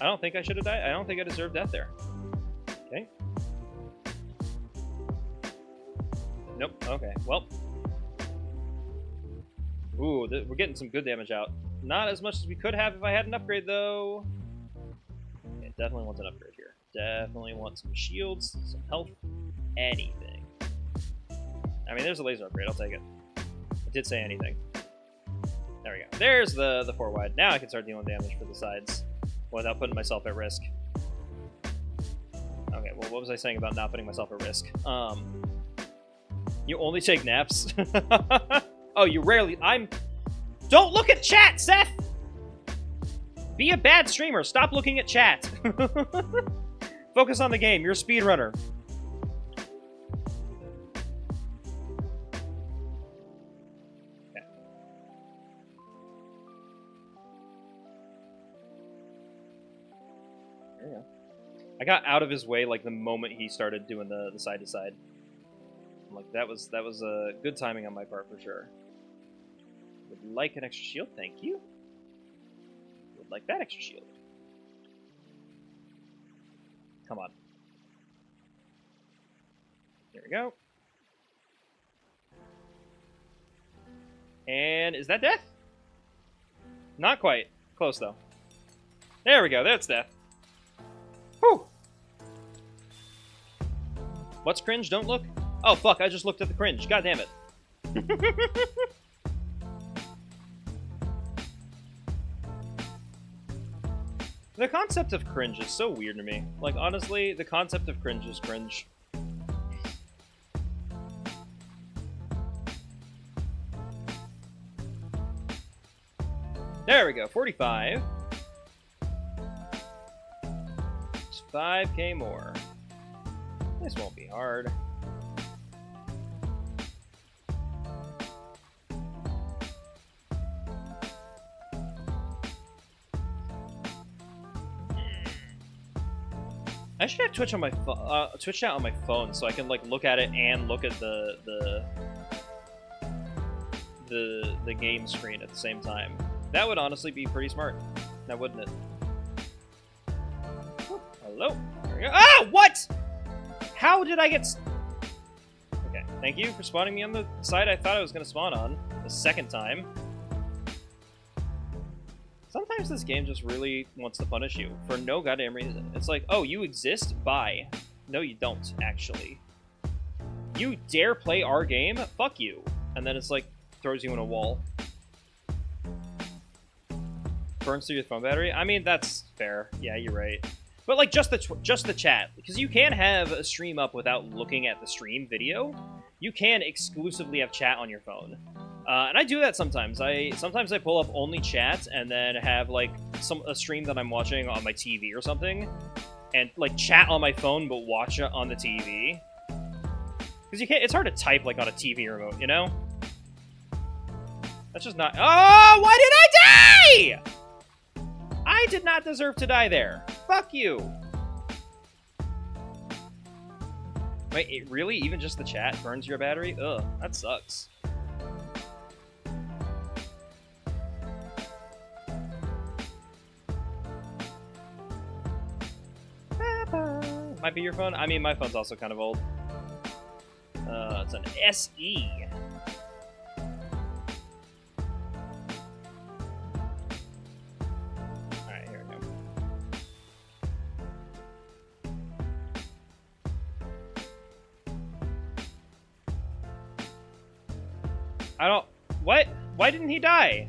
I don't think I should have died. I don't think I deserved death there. Okay. Nope. Okay. Well. Ooh, we're getting some good damage out. Not as much as we could have if I had an upgrade, though. Okay, definitely want an upgrade here. Definitely want some shields, some health, anything. I mean, there's a laser upgrade. I'll take it. I did say anything. There we go. There's the 4 wide. Now I can start dealing damage for the sides without putting myself at risk. Okay, well, what was I saying about not putting myself at risk? You only take naps? Oh, you rarely... Don't look at chat, Seth! Be a bad streamer. Stop looking at chat. Focus on the game. You're a speedrunner. Okay. There we go. I got out of his way like the moment he started doing the side to side. I'm like, that was good timing on my part for sure. Would like an extra shield, thank you. Would like that extra shield. Come on. There we go. And is that death? Not quite. Close though. There we go, that's death. Whew. What's cringe? Don't look? Oh fuck, I just looked at the cringe. God damn it. The concept of cringe is so weird to me. Like, honestly, the concept of cringe is cringe. There we go, 45. Just 5k more. This won't be hard. I should have Twitch on my Twitch chat on my phone so I can like look at it and look at the game screen at the same time. That would honestly be pretty smart. Now wouldn't it? Hello. There we go. Ah, what? How did I get? Okay. Thank you for spawning me on the side I thought I was gonna spawn on the second time. Sometimes this game just really wants to punish you for no goddamn reason. It's like, oh, you exist? Bye. No, you don't, actually. You dare play our game? Fuck you. And then it's like, throws you in a wall. Burns through your phone battery? I mean, that's fair. Yeah, you're right. But like, just the chat. Because you can have a stream up without looking at the stream video. You can exclusively have chat on your phone. And I do that sometimes. Sometimes I pull up only chat and then have like a stream that I'm watching on my TV or something, and like chat on my phone but watch it on the TV. Because you can't. It's hard to type like on a TV remote, you know. That's just not. Oh, why did I die? I did not deserve to die there. Fuck you. Wait, it really? Even just the chat burns your battery? Ugh, that sucks. Might be your phone. I mean, my phone's also kind of old. It's an SE. Alright, here we go. I don't... What? Why didn't he die?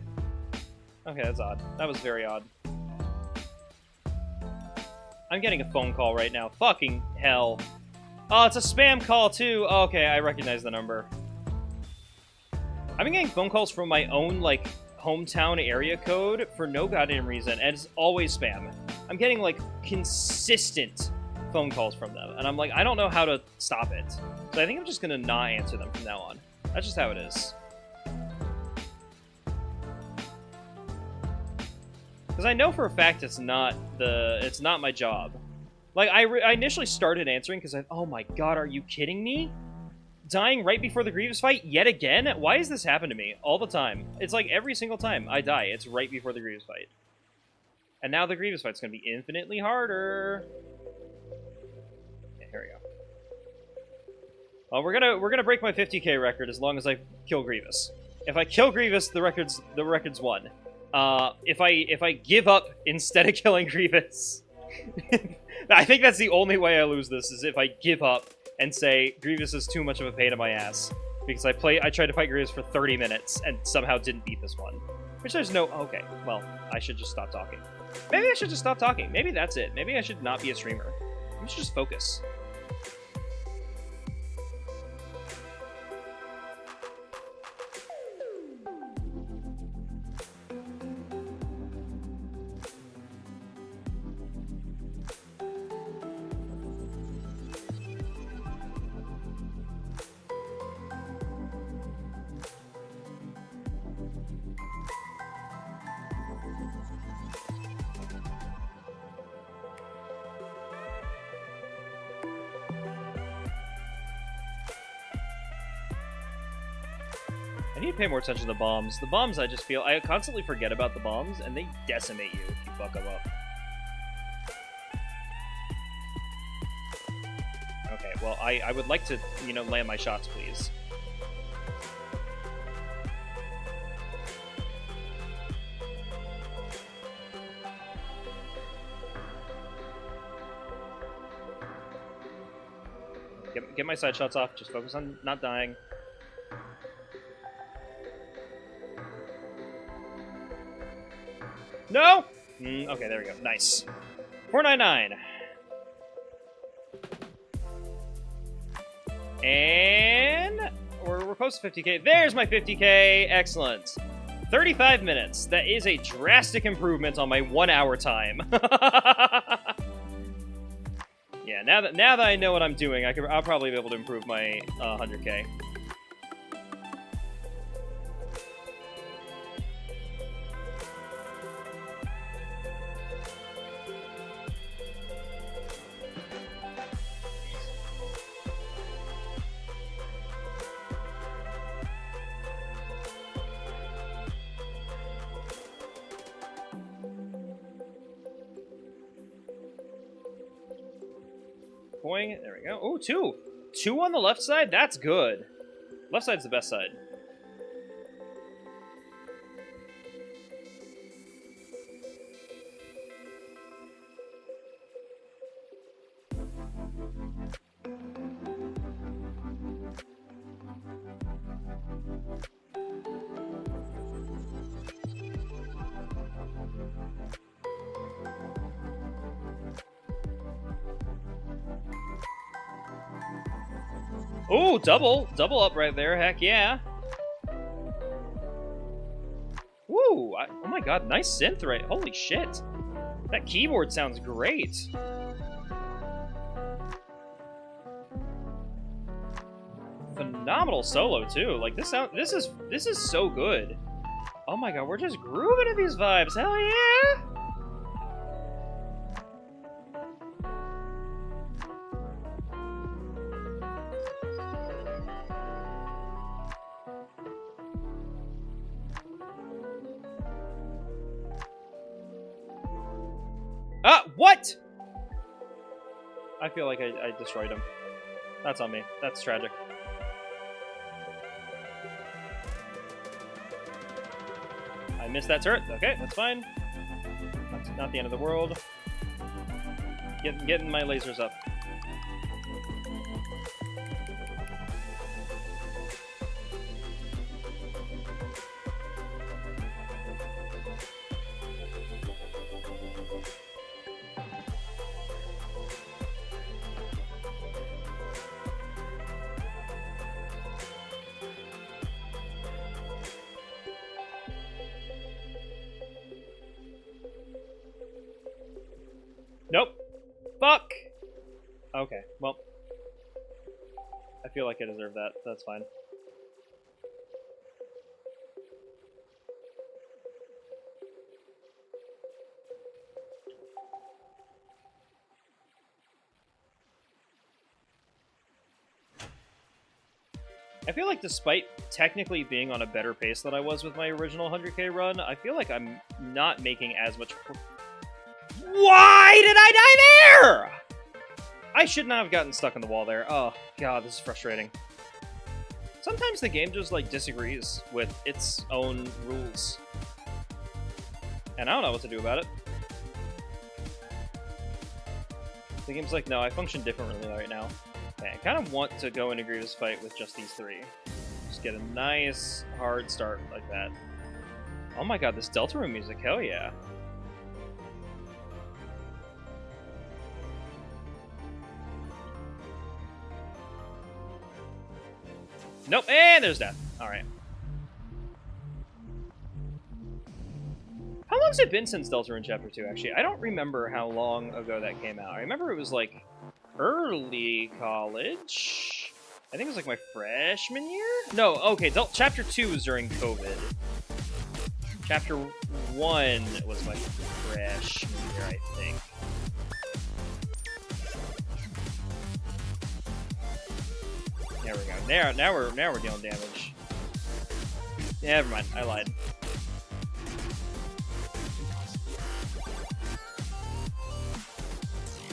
Okay, that's odd. That was very odd. I'm getting a phone call right now. Fucking hell. Oh, it's a spam call, too. Oh, okay, I recognize the number. I've been getting phone calls from my own, like, hometown area code for no goddamn reason, and it's always spam. I'm getting, like, consistent phone calls from them, and I'm like, I don't know how to stop it. So I think I'm just gonna not answer them from now on. That's just how it is. Because I know for a fact it's not my job. Like, I initially started answering because oh my god, are you kidding me? Dying right before the Grievous fight yet again? Why does this happen to me all the time? It's like every single time I die, it's right before the Grievous fight. And now the Grievous fight's gonna be infinitely harder. Okay, here we go. Well, we're gonna break my 50k record as long as I kill Grievous. If I kill Grievous, the record's won. If I give up instead of killing Grievous, I think that's the only way I lose this, is if I give up and say Grievous is too much of a pain in my ass, because I tried to fight Grievous for 30 minutes and somehow didn't beat this one. Which there's no... Okay, well, I should just stop talking. Maybe I should just stop talking. Maybe that's it. Maybe I should not be a streamer. I should just focus. I need to pay more attention to the bombs. The bombs, I just feel... I constantly forget about the bombs, and they decimate you if you fuck them up. Okay, well, I would like to, you know, land my shots, please. Get my side shots off. Just focus on not dying. No! Okay, there we go. Nice. 499. And we're close to 50k. There's my 50k. Excellent. 35 minutes. That is a drastic improvement on my 1 hour time. Yeah, now that I know what I'm doing, I'll probably be able to improve my 100k. Boing. There we go. Oh, two. Two on the left side? That's good. Left side's the best side. Ooh, double up right there, heck yeah. Woo, oh my god, nice synth right, holy shit. That keyboard sounds great. Phenomenal solo too, like this is so good. Oh my god, we're just grooving to these vibes, hell yeah! What? I feel like I destroyed him. That's on me. That's tragic. I missed that turret. Okay, that's fine. That's not the end of the world. Getting my lasers up. Nope. Fuck! Okay, well. I feel like I deserve that. That's fine. I feel like despite technically being on a better pace than I was with my original 100k run, I feel like I'm not making as much... Why did I die there?! I should not have gotten stuck in the wall there. Oh, God, this is frustrating. Sometimes the game just, like, disagrees with its own rules. And I don't know what to do about it. The game's like, no, I function differently right now. Okay, I kind of want to go and agree this fight with just these three. Just get a nice, hard start like that. Oh my God, this Delta Room music, hell yeah. Nope, and there's death. Alright. How long's it been since Delta Room Chapter 2, actually? I don't remember how long ago that came out. I remember it was, like, early college. I think it was, like, my freshman year? No, okay, Chapter 2 was during COVID. Chapter 1 was my freshman year, I think. There we go. Now we're dealing damage. Yeah, never mind. I lied.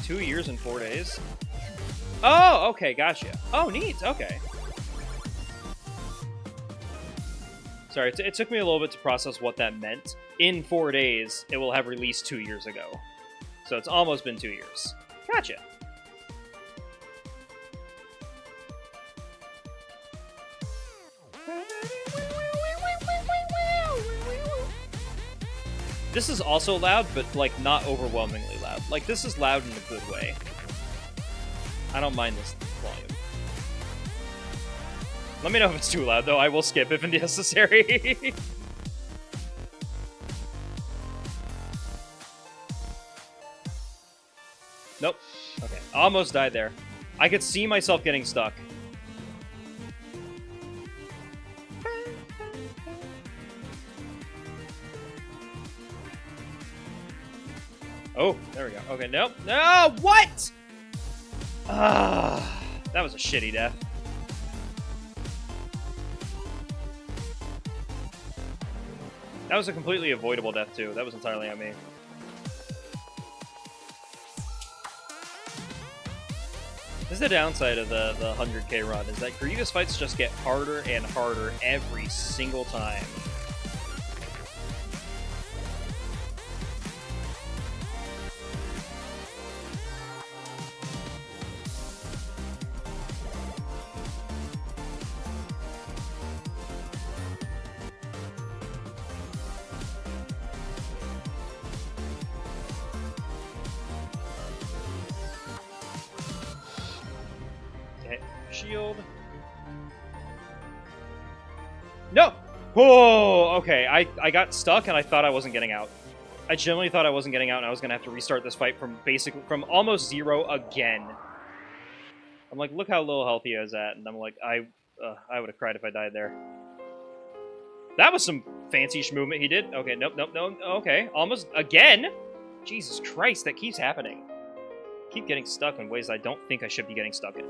Two years and 4 days. Oh, okay, gotcha. Oh, neat. Okay. Sorry, it took me a little bit to process what that meant. In 4 days, it will have released 2 years ago. So it's almost been 2 years. Gotcha. This is also loud, but, like, not overwhelmingly loud. Like, this is loud in a good way. I don't mind this volume. Let me know if it's too loud, though. I will skip if necessary. Nope. Okay. Almost died there. I could see myself getting stuck. Oh, there we go. Okay, nope. No, what? Ah, that was a shitty death. That was a completely avoidable death, too. That was entirely on me. This is the downside of the 100k run, is that Grievous fights just get harder and harder every single time. Shield. No! Whoa! Okay, I got stuck and I thought I wasn't getting out. I genuinely thought I wasn't getting out and I was gonna have to restart this fight from almost zero again. I'm like, look how low health he is at, and I'm like, I would have cried if I died there. That was some fancy-ish movement he did. Okay, nope, no. Okay, almost again? Jesus Christ, that keeps happening. I keep getting stuck in ways I don't think I should be getting stuck in.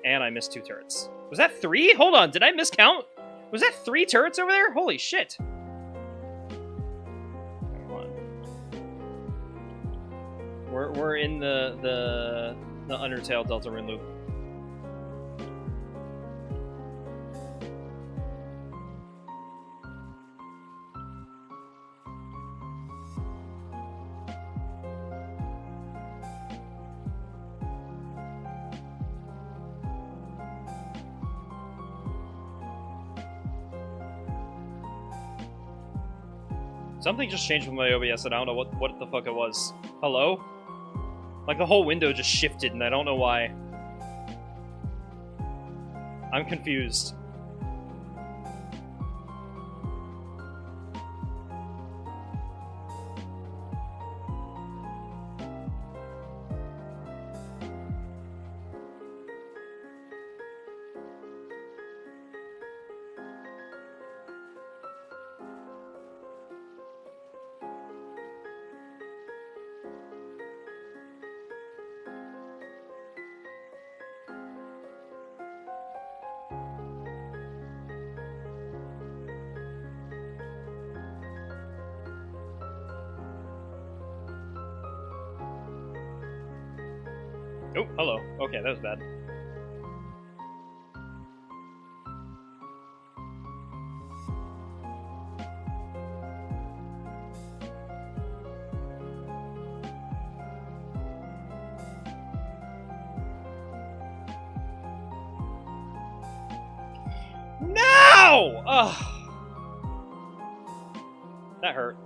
And I missed 2 turrets. Was that 3? Hold on, did I miscount? Was that 3 turrets over there? Holy shit. Come on. We're in the Undertale Delta Rune loop. Something just changed with my OBS and I don't know what the fuck it was. Hello? Like the whole window just shifted and I don't know why. I'm confused. Oh, hello. Okay, that was bad. No! Ugh. That hurt.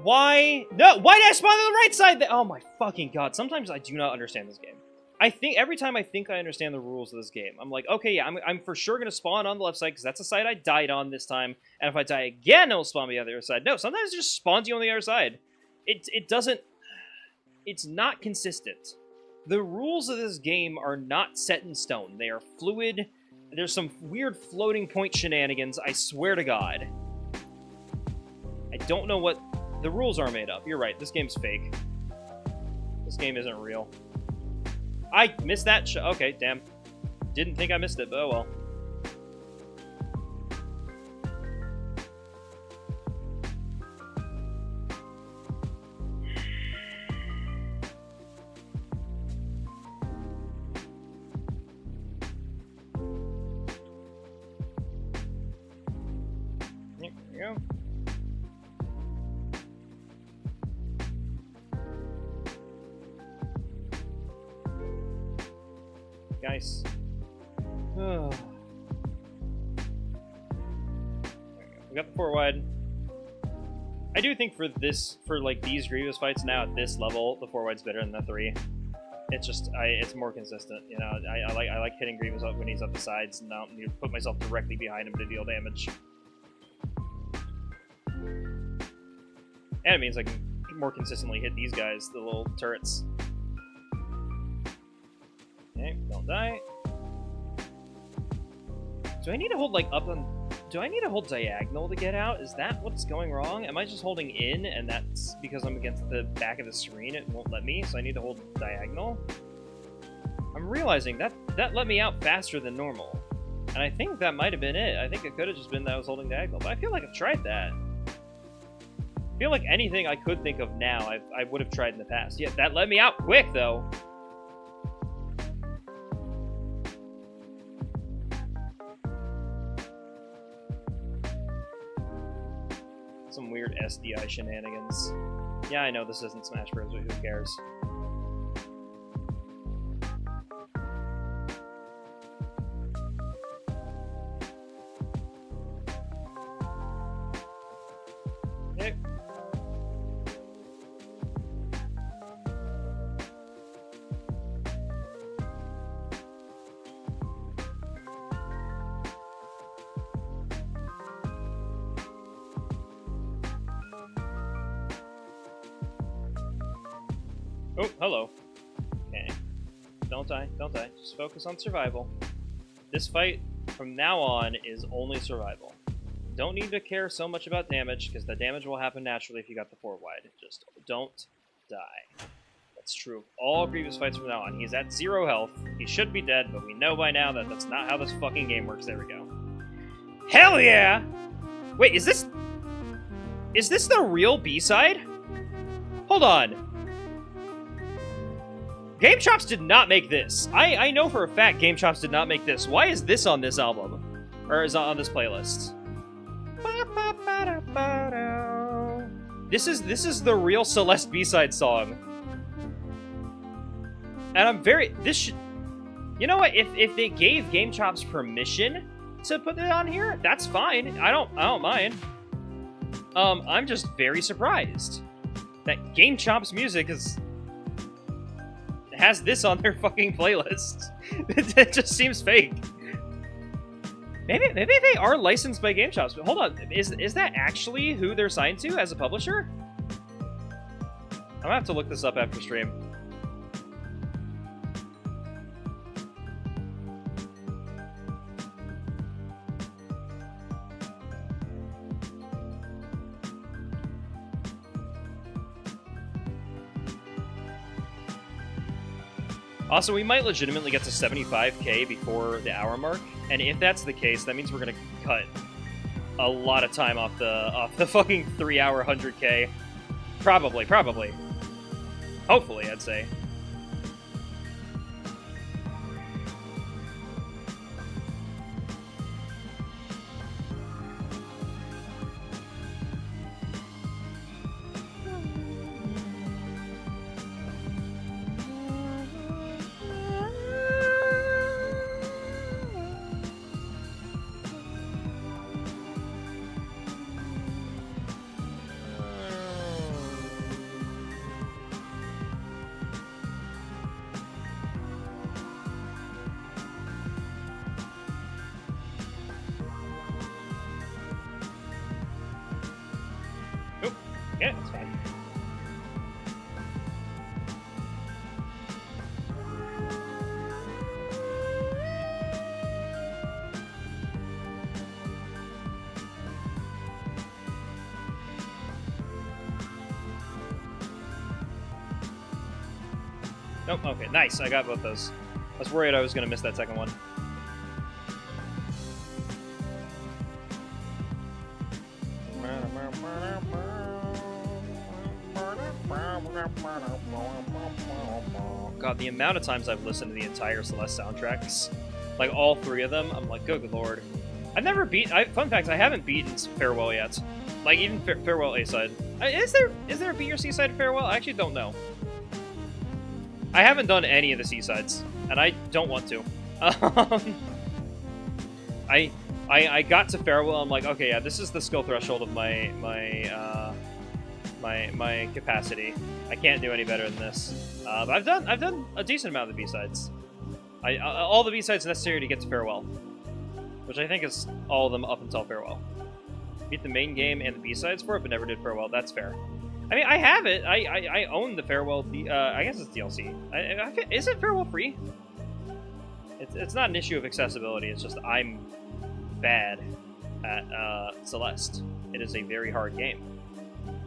Why? No, why did I spawn on the right side? Oh my fucking god. Sometimes I do not understand this game. I think every time I think I understand the rules of this game, I'm like, okay, yeah, I'm for sure going to spawn on the left side because that's the side I died on this time. And if I die again, it'll spawn me on the other side. No, sometimes it just spawns you on the other side. It doesn't... It's not consistent. The rules of this game are not set in stone. They are fluid. There's some weird floating point shenanigans, I swear to God. I don't know what... The rules are made up. You're right. This game's fake. This game isn't real. I missed that okay, damn. Didn't think I missed it, but oh well. There we go. Nice. Oh. We got the 4 wide. I do think for like these Grievous fights now at this level, the 4 wide's better than the 3. It's just it's more consistent. You know, I like hitting Grievous up when he's up the sides, and I don't need to put myself directly behind him to deal damage. And it means I can more consistently hit these guys, the little turrets. Okay, don't die. Do I need to hold, like, up on... Do I need to hold diagonal to get out? Is that what's going wrong? Am I just holding in, and that's because I'm against the back of the screen, it won't let me, so I need to hold diagonal? I'm realizing that let me out faster than normal. And I think that might have been it. I think it could have just been that I was holding diagonal, but I feel like I've tried that. I feel like anything I could think of now, I would have tried in the past. Yeah, that let me out quick, though. Some weird SDI shenanigans. Yeah, I know this isn't Smash Bros, but who cares? Yep. Oh, hello. Okay. Don't die, don't die. Just focus on survival. This fight, from now on, is only survival. Don't need to care so much about damage, because the damage will happen naturally if you got the 4 wide. Just don't die. That's true of all Grievous fights from now on. He's at 0 health. He should be dead, but we know by now that that's not how this fucking game works. There we go. Hell yeah! Wait, is this the real B-side? Hold on. Game Chops did not make this. I know for a fact Game Chops did not make this. Why is this on this album? Or is it on this playlist? This is the real Celeste B-side song. And I'm very... You know what? If they gave Game Chops permission to put it on here, that's fine. I don't mind. I'm just very surprised that Game Chops music has this on their fucking playlist. It just seems fake. Maybe they are licensed by Game Chops, but hold on, is that actually who they're signed to as a publisher? I'm gonna have to look this up after stream. Also, we might legitimately get to 75k before the hour mark, and if that's the case, that means we're gonna cut a lot of time off the fucking 3-hour 100k. Probably. Hopefully, I'd say. Yeah, it's fine. Nope, okay, nice. I got both those. I was worried I was going to miss that second one. God, the amount of times I've listened to the entire Celeste soundtracks, like all 3 of them, I'm like, good lord. I've never fun fact, I haven't beaten Farewell yet. Like, even Farewell A-side. Is there a B or C-side Farewell? I actually don't know. I haven't done any of the C-sides, and I don't want to. I got to Farewell, I'm like, okay, yeah, this is the skill threshold of my capacity. I can't do any better than this. But I've done a decent amount of the B-sides. All the B-sides necessary to get to Farewell, which I think is all of them up until Farewell. Beat the main game and the B-sides for it, but never did Farewell. That's fair. I mean, I have it. I own the Farewell. I guess it's DLC. Is it Farewell free? It's not an issue of accessibility. It's just I'm bad at Celeste. It is a very hard game,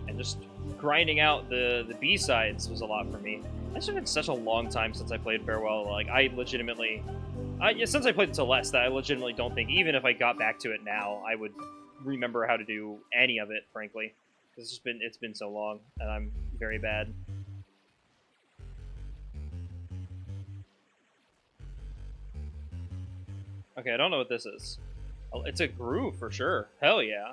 and just grinding out the B-sides was a lot for me. It's been such a long time since I played Farewell. Like, I legitimately, since I played Celeste, I legitimately don't think, even if I got back to it now, I would remember how to do any of it, frankly. It's been so long, and I'm very bad. Okay, I don't know what this is. Oh, it's a groove for sure. Hell yeah.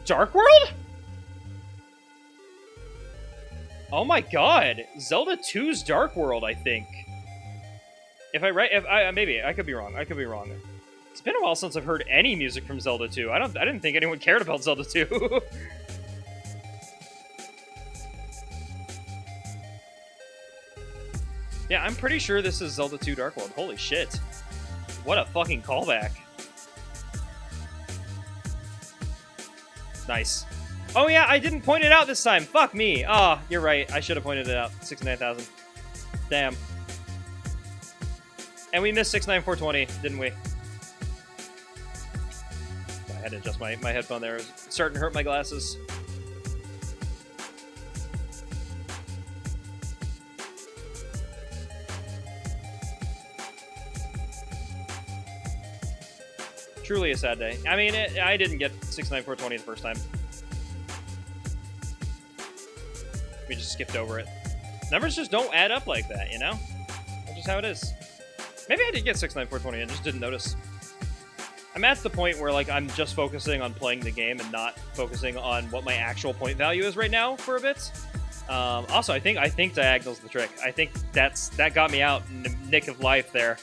Dark World? Oh my god. Zelda 2's Dark World, I think. Maybe I could be wrong. It's been a while since I've heard any music from Zelda 2. I didn't think anyone cared about Zelda 2. Yeah, I'm pretty sure this is Zelda 2 Dark World. Holy shit. What a fucking callback. Nice. Oh yeah, I didn't point it out this time. Fuck me. Ah, oh, you're right. I should have pointed it out. 69,000. Damn. And we missed 69420, didn't we? I had to adjust my headphone there. It was starting to hurt my glasses. Truly a sad day. I mean, I didn't get 69420 the first time. We just skipped over it. Numbers just don't add up like that, you know? That's just how it is. Maybe I did get 69420 and just didn't notice. I'm at the point where, like, I'm just focusing on playing the game and not focusing on what my actual point value is right now for a bit. Also, I think diagonal's the trick. I think that got me out in the nick of life there.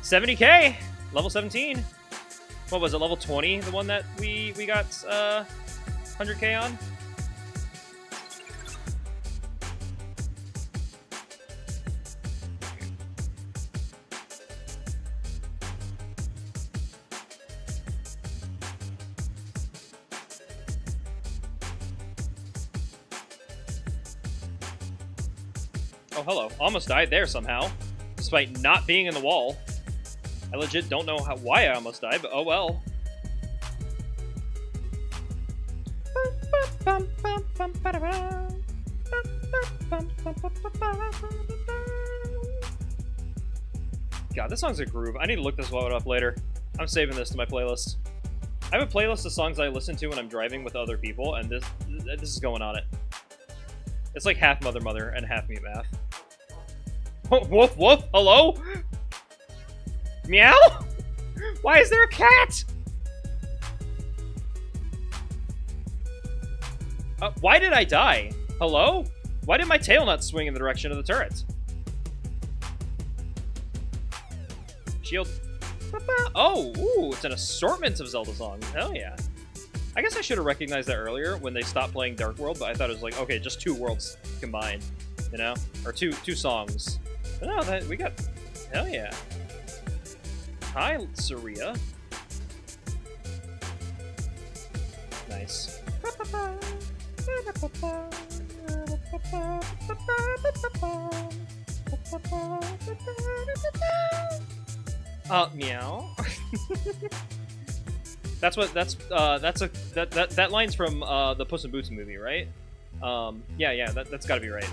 70k! Level 17. What was it, level 20? The one that we got 100k on? Oh, hello. Almost died there somehow, despite not being in the wall. I legit don't know why I almost died, but oh well. God, this song's a groove. I need to look this one up later. I'm saving this to my playlist. I have a playlist of songs I listen to when I'm driving with other people, and this is going on it. It's like half Mother Mother and half Mute Math. Woof woof, hello? Meow? Why is there a cat? Why did I die? Hello? Why did my tail not swing in the direction of the turret? Shield. Oh, ooh, it's an assortment of Zelda songs. Hell yeah. I guess I should have recognized that earlier when they stopped playing Dark World, but I thought it was like, okay, just 2 worlds combined, you know? Or two songs. But no, we got... Hell yeah. Hi, Saria. Nice. Meow. That line's from the Puss in Boots movie, right? Yeah, that's gotta be right.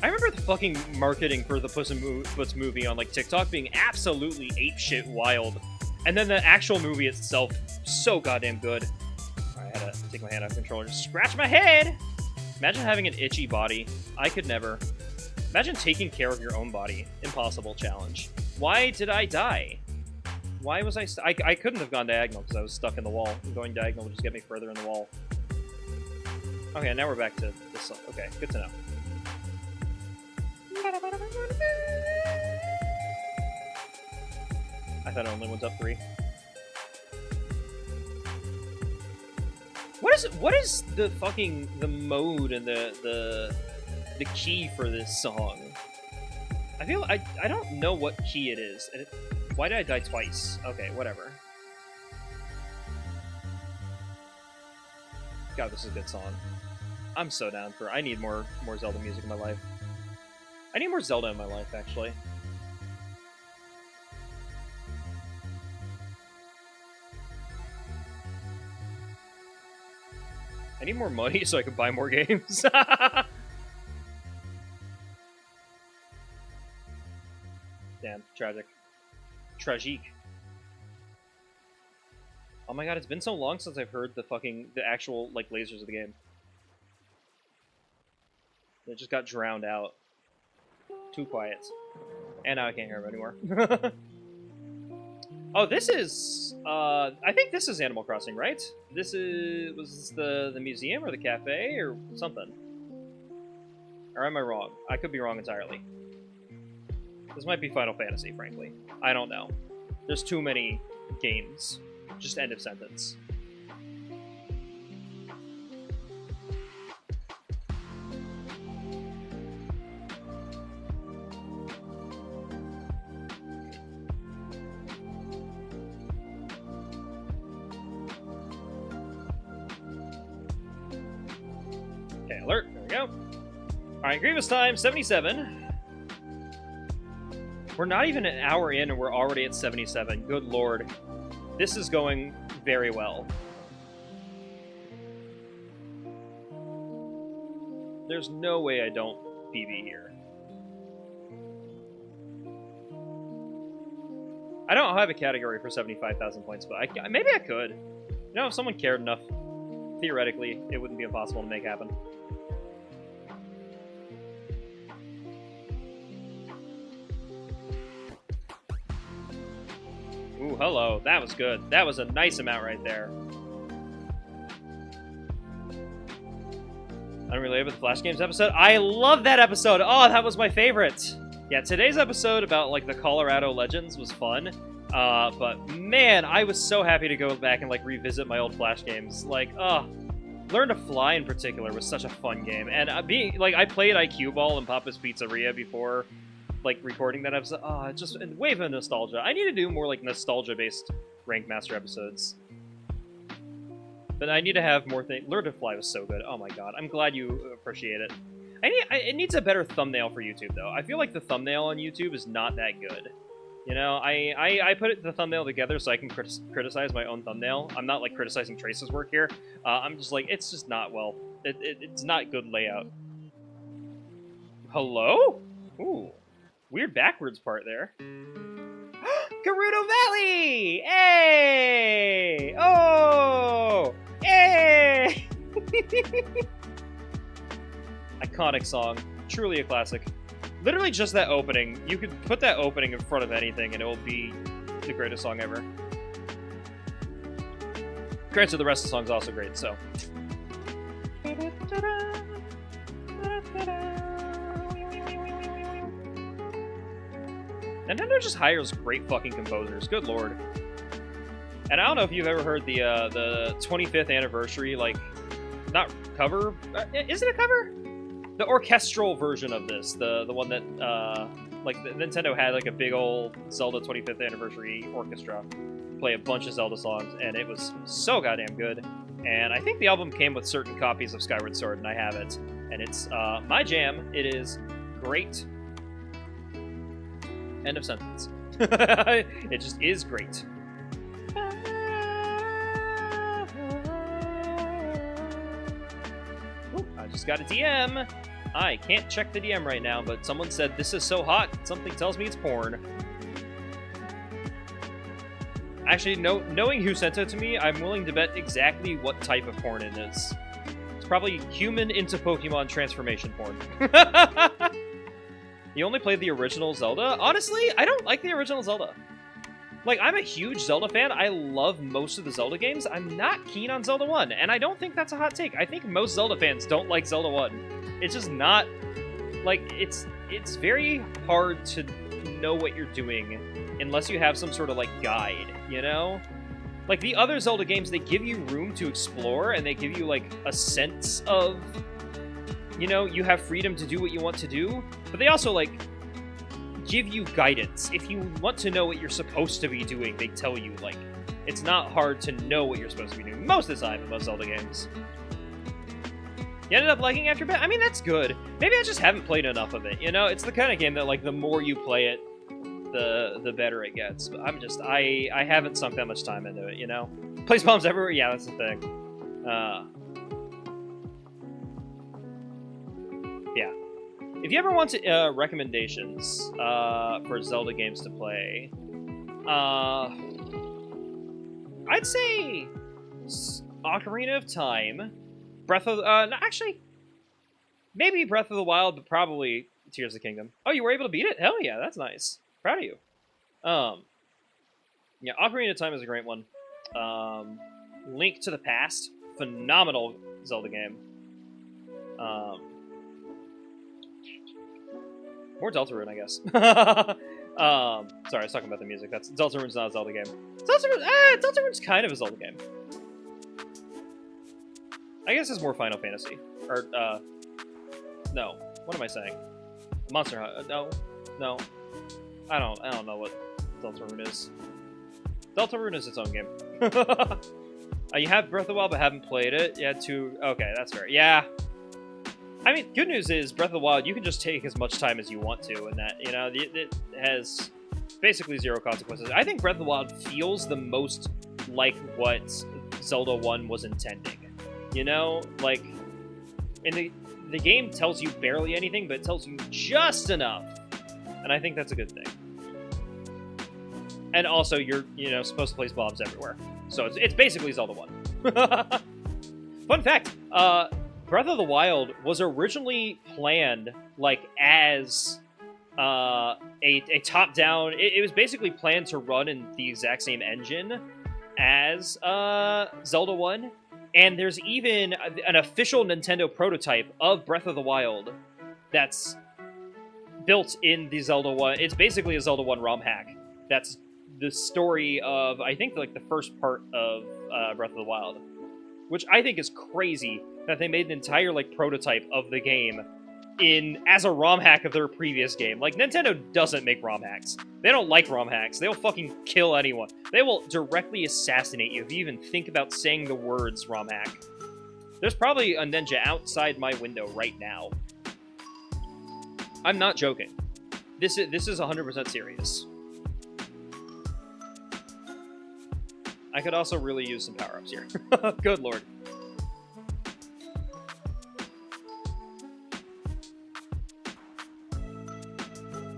I remember the fucking marketing for the Puss in Boots movie on like TikTok being absolutely apeshit wild, and then the actual movie itself so goddamn good. Alright, I had to take my hand off the controller, just scratch my head. Imagine having an itchy body. I could never. Imagine taking care of your own body. Impossible challenge. Why did I die? Why was I... I couldn't have gone diagonal because I was stuck in the wall. Going diagonal would just get me further in the wall. Okay, now we're back to this. Okay, good to know. I thought it only went up 3. What is the fucking... the mode and the key for this song? I feel... I don't know what key it is. Why did I die twice? Okay, whatever. God, this is a good song. I'm so down for... I need more Zelda music in my life. I need more Zelda in my life, actually. I need more money so I can buy more games. Damn, tragic. Tragique. Oh my god, it's been so long since I've heard the actual, like, lasers of the game. It just got drowned out. Too quiet. And now I can't hear him anymore. Oh, this is... I think this is Animal Crossing, right? This is... Was this the museum or the cafe or something? Or am I wrong? I could be wrong entirely. This might be Final Fantasy, frankly. I don't know. There's too many games. Just end of sentence. Okay, alert. There we go. Alright, Grievous time, 77. We're not even an hour in and we're already at 77. Good lord. This is going very well. There's no way I don't PB here. I don't have a category for 75,000 points, but maybe I could. You know, if someone cared enough, theoretically, it wouldn't be impossible to make happen. Ooh, hello. That was good. That was a nice amount right there. Unrelated with the Flash Games episode. I love that episode. Oh, that was my favorite. Yeah, today's episode about, like, the Colorado Legends was fun. But, man, I was so happy to go back and, like, revisit my old Flash games. Like, Learn to Fly in particular was such a fun game. And I played IQ Ball and Papa's Pizzeria before, like, recording that episode. Oh, just a wave of nostalgia. I need to do more, like, nostalgia-based Rank Master episodes. But I need to have more things. Learn to Fly was so good. Oh my god. I'm glad you appreciate it. It needs a better thumbnail for YouTube, though. I feel like the thumbnail on YouTube is not that good. You know, I put the thumbnail together so I can criticize my own thumbnail. I'm not, like, criticizing Trace's work here. I'm just like, it's just not, well, it's not good layout. Hello? Ooh. Weird backwards part there. Gerudo Valley! Hey! Oh! Hey! Iconic song. Truly a classic. Literally just that opening. You could put that opening in front of anything and it will be the greatest song ever. Granted, the rest of the song's also great, so. Nintendo just hires great fucking composers. Good lord. And I don't know if you've ever heard the 25th anniversary, like, not cover. Is it a cover? The orchestral version of this, the one that like Nintendo had like a big old Zelda 25th anniversary orchestra play a bunch of Zelda songs, and it was so goddamn good. And I think the album came with certain copies of Skyward Sword, and I have it. And it's my jam. It is great. End of sentence. It just is great. Ooh, I just got a DM. I can't check the DM right now, but someone said, "This is so hot, something tells me it's porn." Actually, knowing who sent it to me, I'm willing to bet exactly what type of porn it is. It's probably human into Pokemon transformation porn. You only played the original Zelda? Honestly, I don't like the original Zelda. Like, I'm a huge Zelda fan. I love most of the Zelda games. I'm not keen on Zelda 1, and I don't think that's a hot take. I think most Zelda fans don't like Zelda 1. It's just not... Like, it's very hard to know what you're doing unless you have some sort of, like, guide, you know? Like, the other Zelda games, they give you room to explore, and they give you, like, a sense of... You know, you have freedom to do what you want to do, but they also, like, give you guidance. If you want to know what you're supposed to be doing, they tell you, like, it's not hard to know what you're supposed to be doing most of the time in most Zelda games. You ended up liking After Bed? I mean, that's good. Maybe I just haven't played enough of it, you know? It's the kind of game that, like, the more you play it, the better it gets. But I'm just, I haven't sunk that much time into it, you know? Place bombs everywhere? Yeah, that's the thing. Yeah. If you ever want to, recommendations for Zelda games to play, I'd say Ocarina of Time, Breath of... no, actually, maybe Breath of the Wild, but probably Tears of the Kingdom. Oh, you were able to beat it? Hell yeah, that's nice. Proud of you. Yeah, Ocarina of Time is a great one. Link to the Past, phenomenal Zelda game. More Deltarune, I guess. Sorry, I was talking about the music. Deltarune's not a Zelda game. Deltarune's kind of a Zelda game. I guess it's more Final Fantasy. Or, no. What am I saying? Monster Hunter. No. I don't know what Deltarune is. Deltarune is its own game. You have Breath of the Wild but haven't played it? Yeah, okay, that's fair. Yeah. I mean, good news is, Breath of the Wild, you can just take as much time as you want to, and that, you know, it has basically zero consequences. I think Breath of the Wild feels the most like what Zelda 1 was intending. You know? Like, the game tells you barely anything, but it tells you just enough. And I think that's a good thing. And also, you're, supposed to place bombs everywhere. So it's basically Zelda 1. Fun fact, Breath of the Wild was originally planned, as a top-down... It was basically planned to run in the exact same engine as Zelda 1. And there's even an official Nintendo prototype of Breath of the Wild that's built in the Zelda 1. It's basically a Zelda 1 ROM hack. That's the story of, I think, the first part of Breath of the Wild. Which I think is crazy that they made an entire, prototype of the game as a ROM hack of their previous game. Nintendo doesn't make ROM hacks. They don't like ROM hacks. They'll fucking kill anyone. They will directly assassinate you if you even think about saying the words ROM hack. There's probably a ninja outside my window right now. I'm not joking. This is 100% serious. I could also really use some power-ups here. Good lord.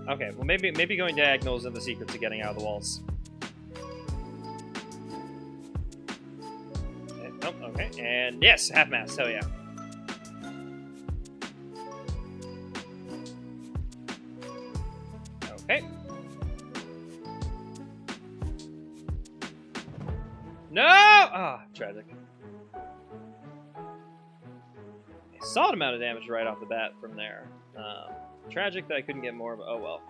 Okay, well maybe going diagonal is in the secret to getting out of the walls. Okay, oh, okay, and yes, half mast, hell yeah. Okay. No! Ah, tragic. A solid amount of damage right off the bat from there. Tragic that I couldn't get more, but oh well.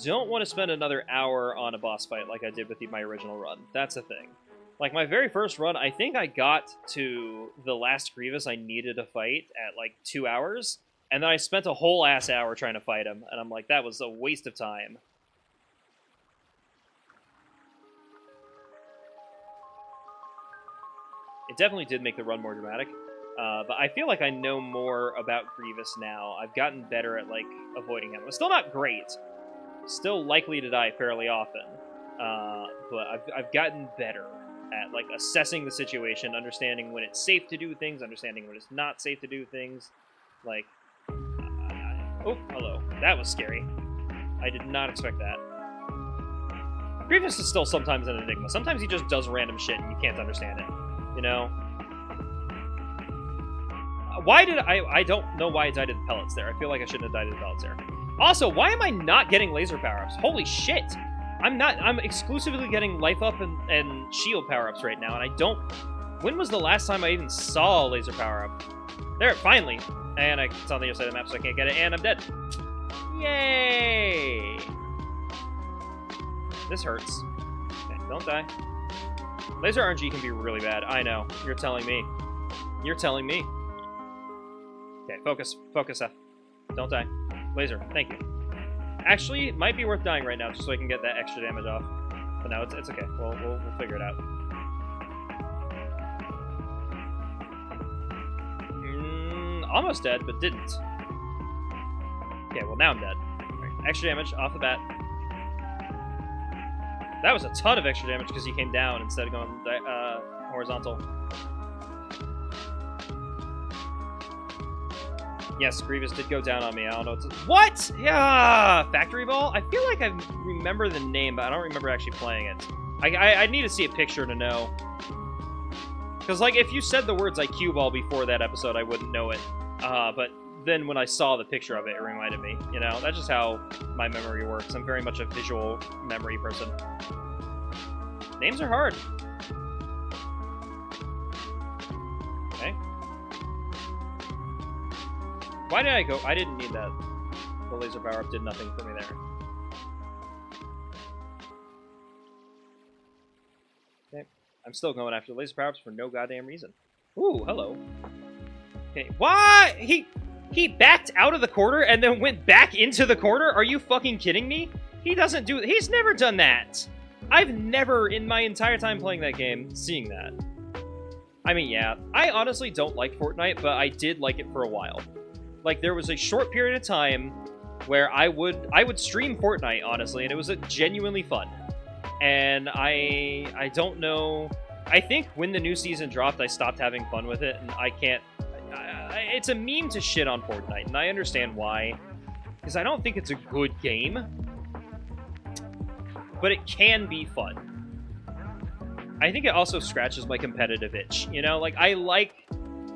Don't want to spend another hour on a boss fight like I did with my original run. That's the thing. My very first run, I think I got to the last Grievous I needed to fight at 2 hours, and then I spent a whole ass hour trying to fight him, and I'm like, that was a waste of time. It definitely did make the run more dramatic. But I feel like I know more about Grievous now. I've gotten better at, avoiding him. I'm still not great. Still likely to die fairly often. But I've gotten better at, assessing the situation, understanding when it's safe to do things, understanding when it's not safe to do things. Oh, hello. That was scary. I did not expect that. Grievous is still sometimes an enigma. Sometimes he just does random shit and you can't understand it. Why did I don't know why I died to the pellets there. I feel like I shouldn't have died to the pellets there. Also, why am I not getting laser power-ups? Holy shit! I'm exclusively getting life up and shield power-ups right now, and I don't... When was the last time I even saw a laser power-up? There, finally! And it's on the other side of the map, so I can't get it, and I'm dead. Yay! This hurts. Okay, don't die. Laser RNG can be really bad. I know. You're telling me. You're telling me. Okay, focus. Focus, F. Don't die. Laser, thank you. Actually, it might be worth dying right now just so I can get that extra damage off. But no, it's okay. We'll figure it out. Almost dead, but didn't. Okay, well now I'm dead. Right, extra damage off the bat. That was a ton of extra damage because he came down instead of going horizontal. Yes, Grievous did go down on me. I don't know what. Yeah, Factory Ball. I feel like I remember the name, but I don't remember actually playing it. I need to see a picture to know. Because if you said the words Cue Ball before that episode, I wouldn't know it. But then when I saw the picture of it, it reminded me. That's just how my memory works. I'm very much a visual memory person. Names are hard. Okay. Why did I go? I didn't need that. The laser power-up did nothing for me there. Okay. I'm still going after laser power-ups for no goddamn reason. Ooh, hello. Okay. Why? He backed out of the corner and then went back into the corner? Are you fucking kidding me? He doesn't do... He's never done that. I've never, in my entire time playing that game, seeing that. I mean, yeah. I honestly don't like Fortnite, but I did like it for a while. There was a short period of time where I would stream Fortnite, honestly, and it was genuinely fun. And I don't know... I think when the new season dropped, I stopped having fun with it, and I can't... it's a meme to shit on Fortnite, and I understand why. because I don't think it's a good game, but it can be fun. I think it also scratches my competitive itch. You know, like, I like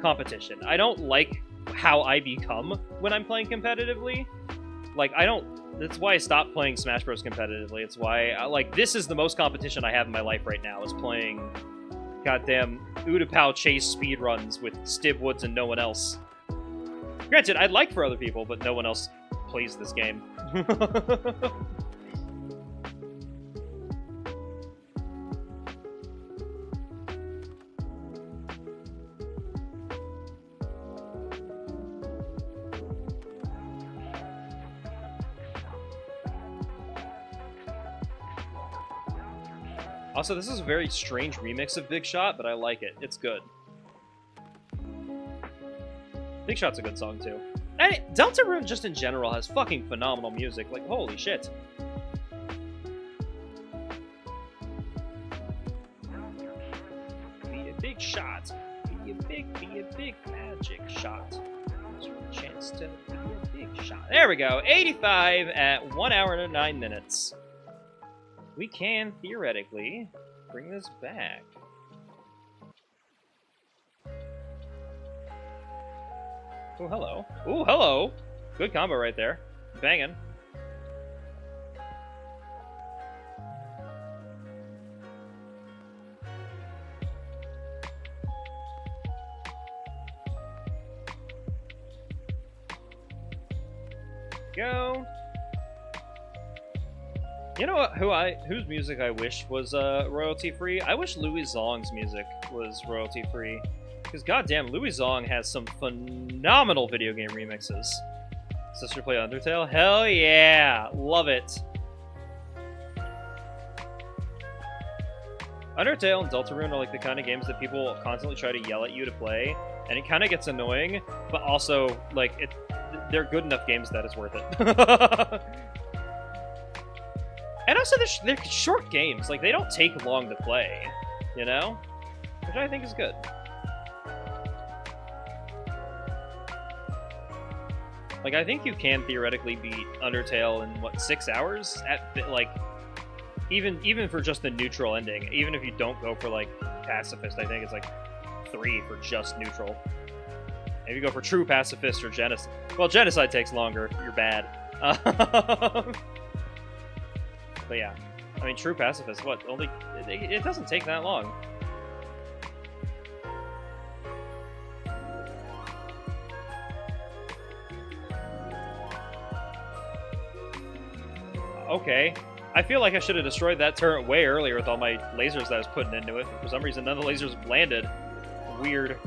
competition. I don't like how I become when I'm playing competitively. Like, I don't... That's why I stopped playing Smash Bros. Competitively. It's why, like, this is the most competition I have in my life right now, is playing goddamn Utapau chase speedruns with Stib Woods and no one else. Granted, I'd like for other people, but no one else plays this game. Also, this is a very strange remix of Big Shot, but I like it. It's good. Big Shot's a good song, too. And Deltarune, just in general, has fucking phenomenal music. Like, holy shit. Be a big shot. Be a big magic shot. There's a chance to be a big shot. There we go. 85 at 1 hour and 9 minutes. We can, theoretically, bring this back. Oh, hello. Oh, hello! Good combo right there. Banging. Go. You know what, whose music I wish was royalty-free? I wish Louis Zong's music was royalty-free. Because goddamn, Louis Zong has some phenomenal video game remixes. Sister play Undertale? Hell yeah! Love it! Undertale and Deltarune are like the kind of games that people constantly try to yell at you to play, and it kind of gets annoying, but also, like, they're good enough games that it's worth it. And also, they're short games. Like, they don't take long to play, you know? Which I think is good. Like, I think you can theoretically beat Undertale in, what, 6 hours? At, like, even for just the neutral ending. Even if you don't go for, like, Pacifist, I think it's, like, 3 for just neutral. If you go for True Pacifist or Genocide... Well, Genocide takes longer. You're bad. But yeah, I mean, True Pacifist, what, only... It doesn't take that long. Okay. I feel like I should have destroyed that turret way earlier with all my lasers that I was putting into it. For some reason, none of the lasers landed. Weird.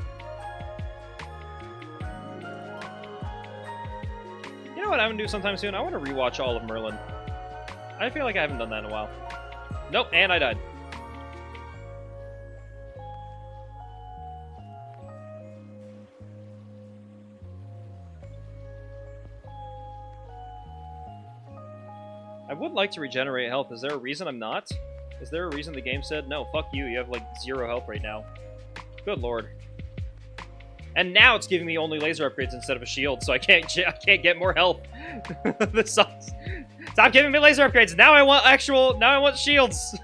You know what I'm gonna do sometime soon? I want to rewatch all of Merlin. I feel like I haven't done that in a while. Nope, and I died. I would like to regenerate health. Is there a reason I'm not? Is there a reason the game said, no, fuck you, you have like 0 health right now? Good lord. And now it's giving me only laser upgrades instead of a shield, so I can't get more health. This sucks. Stop giving me laser upgrades. Now I want shields.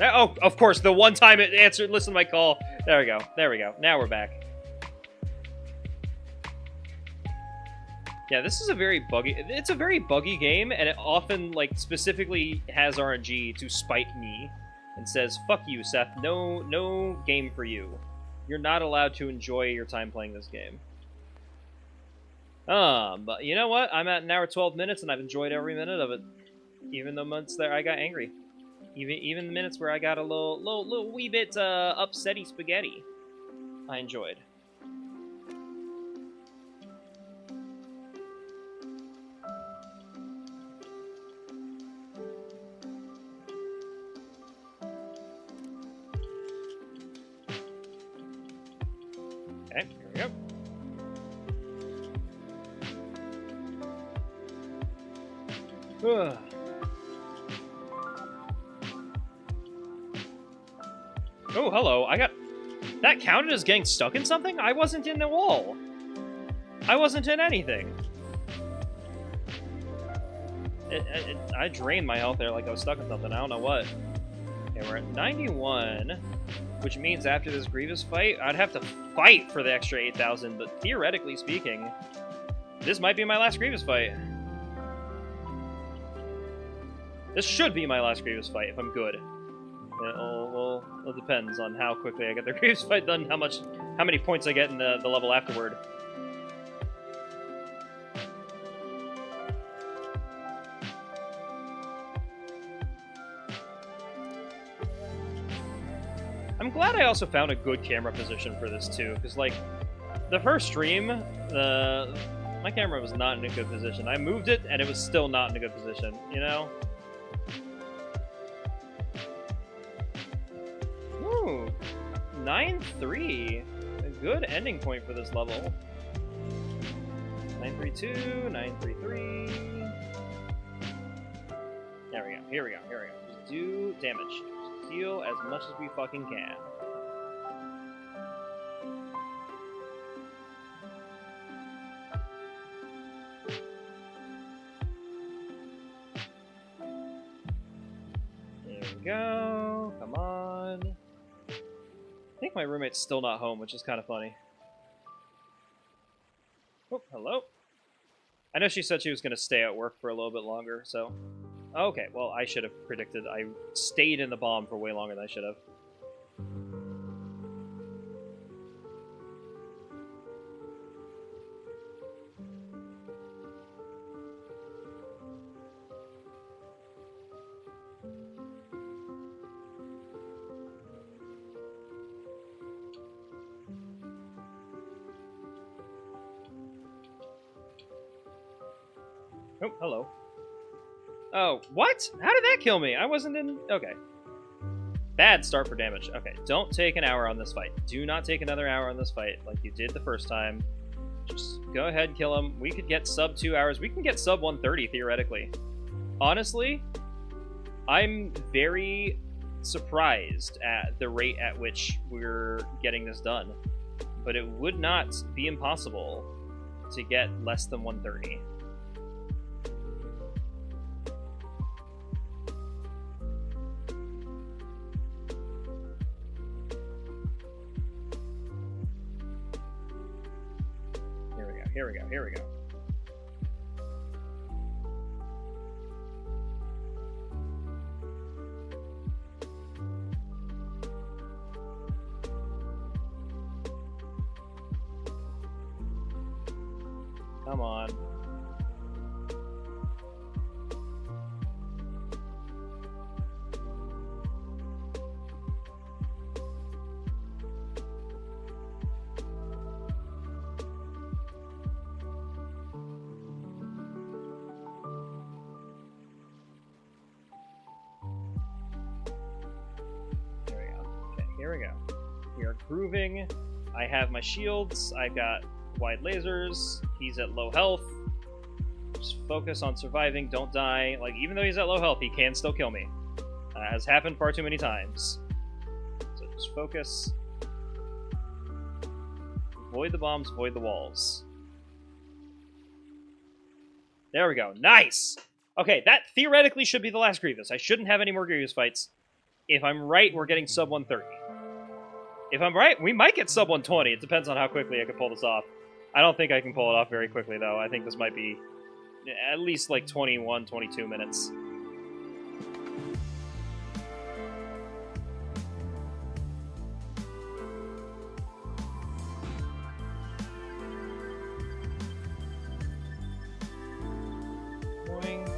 Oh, of course, the one time it answered, listen to my call. There we go. There we go. Now we're back. Yeah, this is a very buggy... It's a very buggy game, and it often, like, specifically has RNG to spite me and says, fuck you, Seth. No game for you. You're not allowed to enjoy your time playing this game. But you know what? I'm at an hour 12 minutes, and I've enjoyed every minute of it. Even the months that I got angry. Even the minutes where I got a little wee bit upsetty spaghetti. I enjoyed. Okay, here we go. Ugh. Oh, hello. That counted as getting stuck in something? I wasn't in the wall. I wasn't in anything. I drained my health there like I was stuck in something. I don't know what. Okay, we're at 91, which means after this Grievous fight, I'd have to fight for the extra 8,000, but theoretically speaking, this might be my last Grievous fight. This should be my last Grievous fight if I'm good. It depends on how quickly I get the Grievous fight done, how many points I get in the level afterward. I'm glad I also found a good camera position for this too, because like the first stream, my camera was not in a good position. I moved it and it was still not in a good position, you know? Ooh, 9-3. A good ending point for this level. 932, 933. There we go, here we go, here we go. Just do damage. Just heal as much as we fucking can. There we go, come on. I think my roommate's still not home, which is kind of funny. Oh, hello. I know she said she was going to stay at work for a little bit longer, so... Okay, well, I should have predicted. I stayed in the bomb for way longer than I should have. Oh, hello. Oh, what? How did that kill me? I wasn't in... Okay. Bad start for damage. Okay, don't take an hour on this fight. Do not take another hour on this fight like you did the first time. Just go ahead and kill him. We could get sub 2 hours. We can get sub 130, theoretically. Honestly, I'm very surprised at the rate at which we're getting this done. But it would not be impossible to get less than 130. Here we go, here we go. Come on. Here we go. We are grooving. I have my shields. I've got wide lasers. He's at low health. Just focus on surviving. Don't die. Like, even though he's at low health, he can still kill me. Has happened far too many times. So just focus. Avoid the bombs, avoid the walls. There we go. Nice! Okay, that theoretically should be the last Grievous. I shouldn't have any more Grievous fights. If I'm right, we're getting sub 130. If I'm right, we might get sub 120. It depends on how quickly I can pull this off. I don't think I can pull it off very quickly, though. I think this might be at least like 21, 22 minutes. Morning.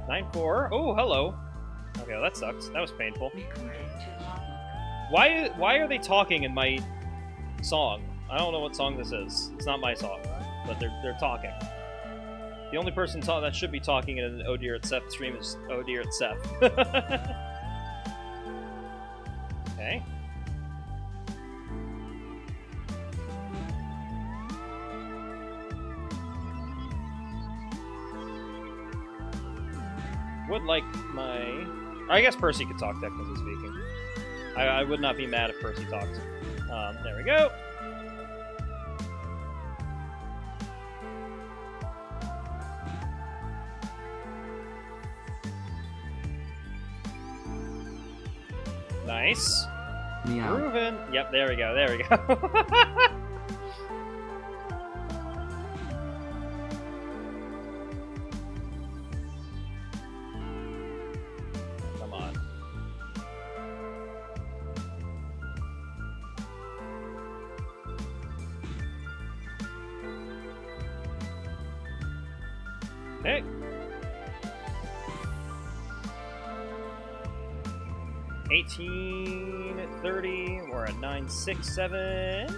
9-4. Oh, hello. Okay, well, that sucks. That was painful. Why are they talking in my song? I don't know what song this is. It's not my song, but they're talking. The only person that should be talking in an Oh Dear It's Seth stream is Oh Dear It's Seth. Okay. Would like my... I guess Percy could talk, technically speaking. I would not be mad if Percy talked. There we go. Nice. Meow. Groovin'. Yep, there we go, there we go. Come on. Hey. 18, 30, we're at 9, 6, 7.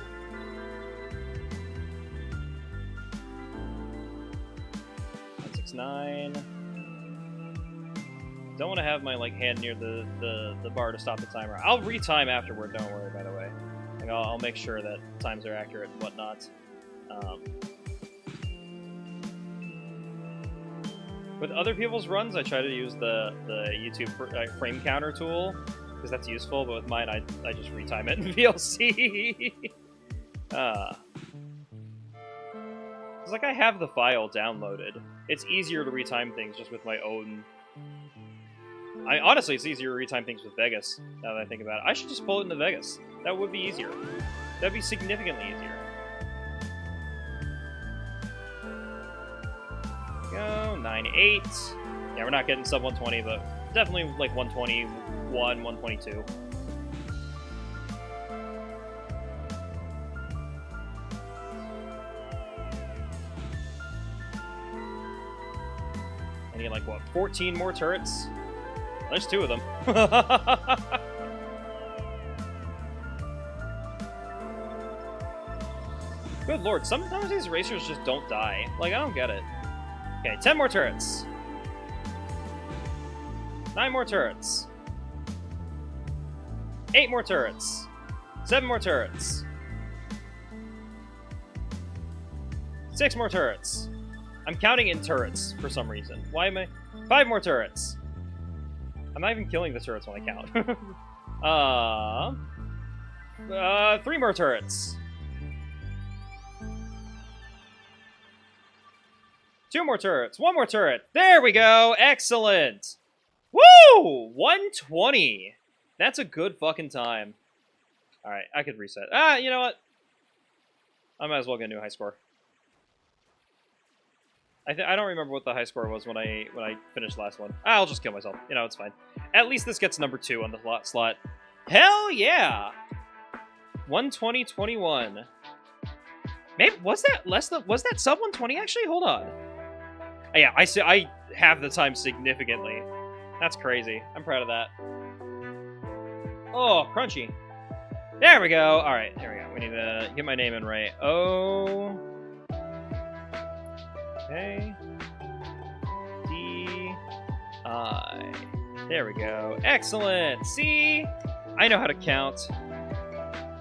Nine. Don't want to have my hand near the bar to stop the timer. I'll retime afterward. Don't worry. By the way, I'll make sure that times are accurate and whatnot. With other people's runs, I try to use the YouTube frame counter tool because that's useful. But with mine, I just retime it in VLC. It's like I have the file downloaded. It's easier to retime things just with my own... Honestly, it's easier to retime things with Vegas, now that I think about it. I should just pull it into Vegas. That would be easier. That'd be significantly easier. Go, 9, 8. Yeah, we're not getting sub 120, but definitely like 121, 122. I need like, what, 14 more turrets? There's 2 of them. Good lord, sometimes these racers just don't die. Like, I don't get it. Okay, 10 more turrets. 9 more turrets. 8 more turrets. 7 more turrets. 6 more turrets. I'm counting in turrets for some reason. Why am I... 5 more turrets. I'm not even killing the turrets when I count. 3 more turrets. 2 more turrets. 1 more turret. There we go. Excellent. Woo! 120. That's a good fucking time. Alright, I could reset. You know what? I might as well get a new high score. I don't remember what the high score was when I finished the last one. I'll just kill myself. You know, it's fine. At least this gets number 2 on the slot. Hell yeah! 120-21. Maybe was that sub 120 actually? Hold on. Yeah, I have the time significantly. That's crazy. I'm proud of that. Oh, crunchy. There we go. All right, there we go. We need to get my name in right. Oh. Okay. D-I. There we go. Excellent. See? I know how to count.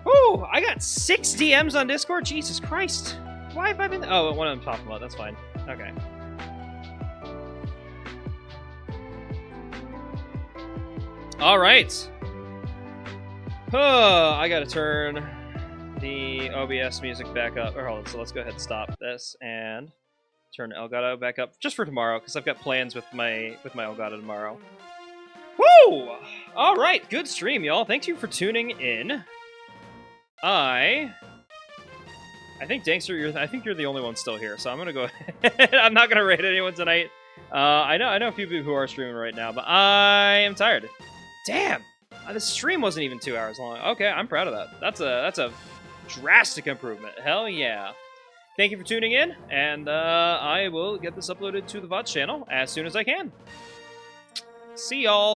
Woo! I got 6 DMs on Discord? Jesus Christ. Why have I been... Oh, one of them talking about. That's fine. Okay. All right. I gotta turn the OBS music back up. Hold on, so let's go ahead and stop this and turn Elgato back up just for tomorrow because I've got plans with my Elgato tomorrow. Woo! All right, good stream, y'all. Thank you for tuning in. I think Dankster, I think you're the only one still here, so I'm gonna go ahead. I'm not gonna raid anyone tonight. I know a few people who are streaming right now, but I am tired. Damn, the stream wasn't even 2 hours long. Okay, I'm proud of that. That's a drastic improvement. Hell yeah. Thank you for tuning in, and I will get this uploaded to the VODs channel as soon as I can. See y'all.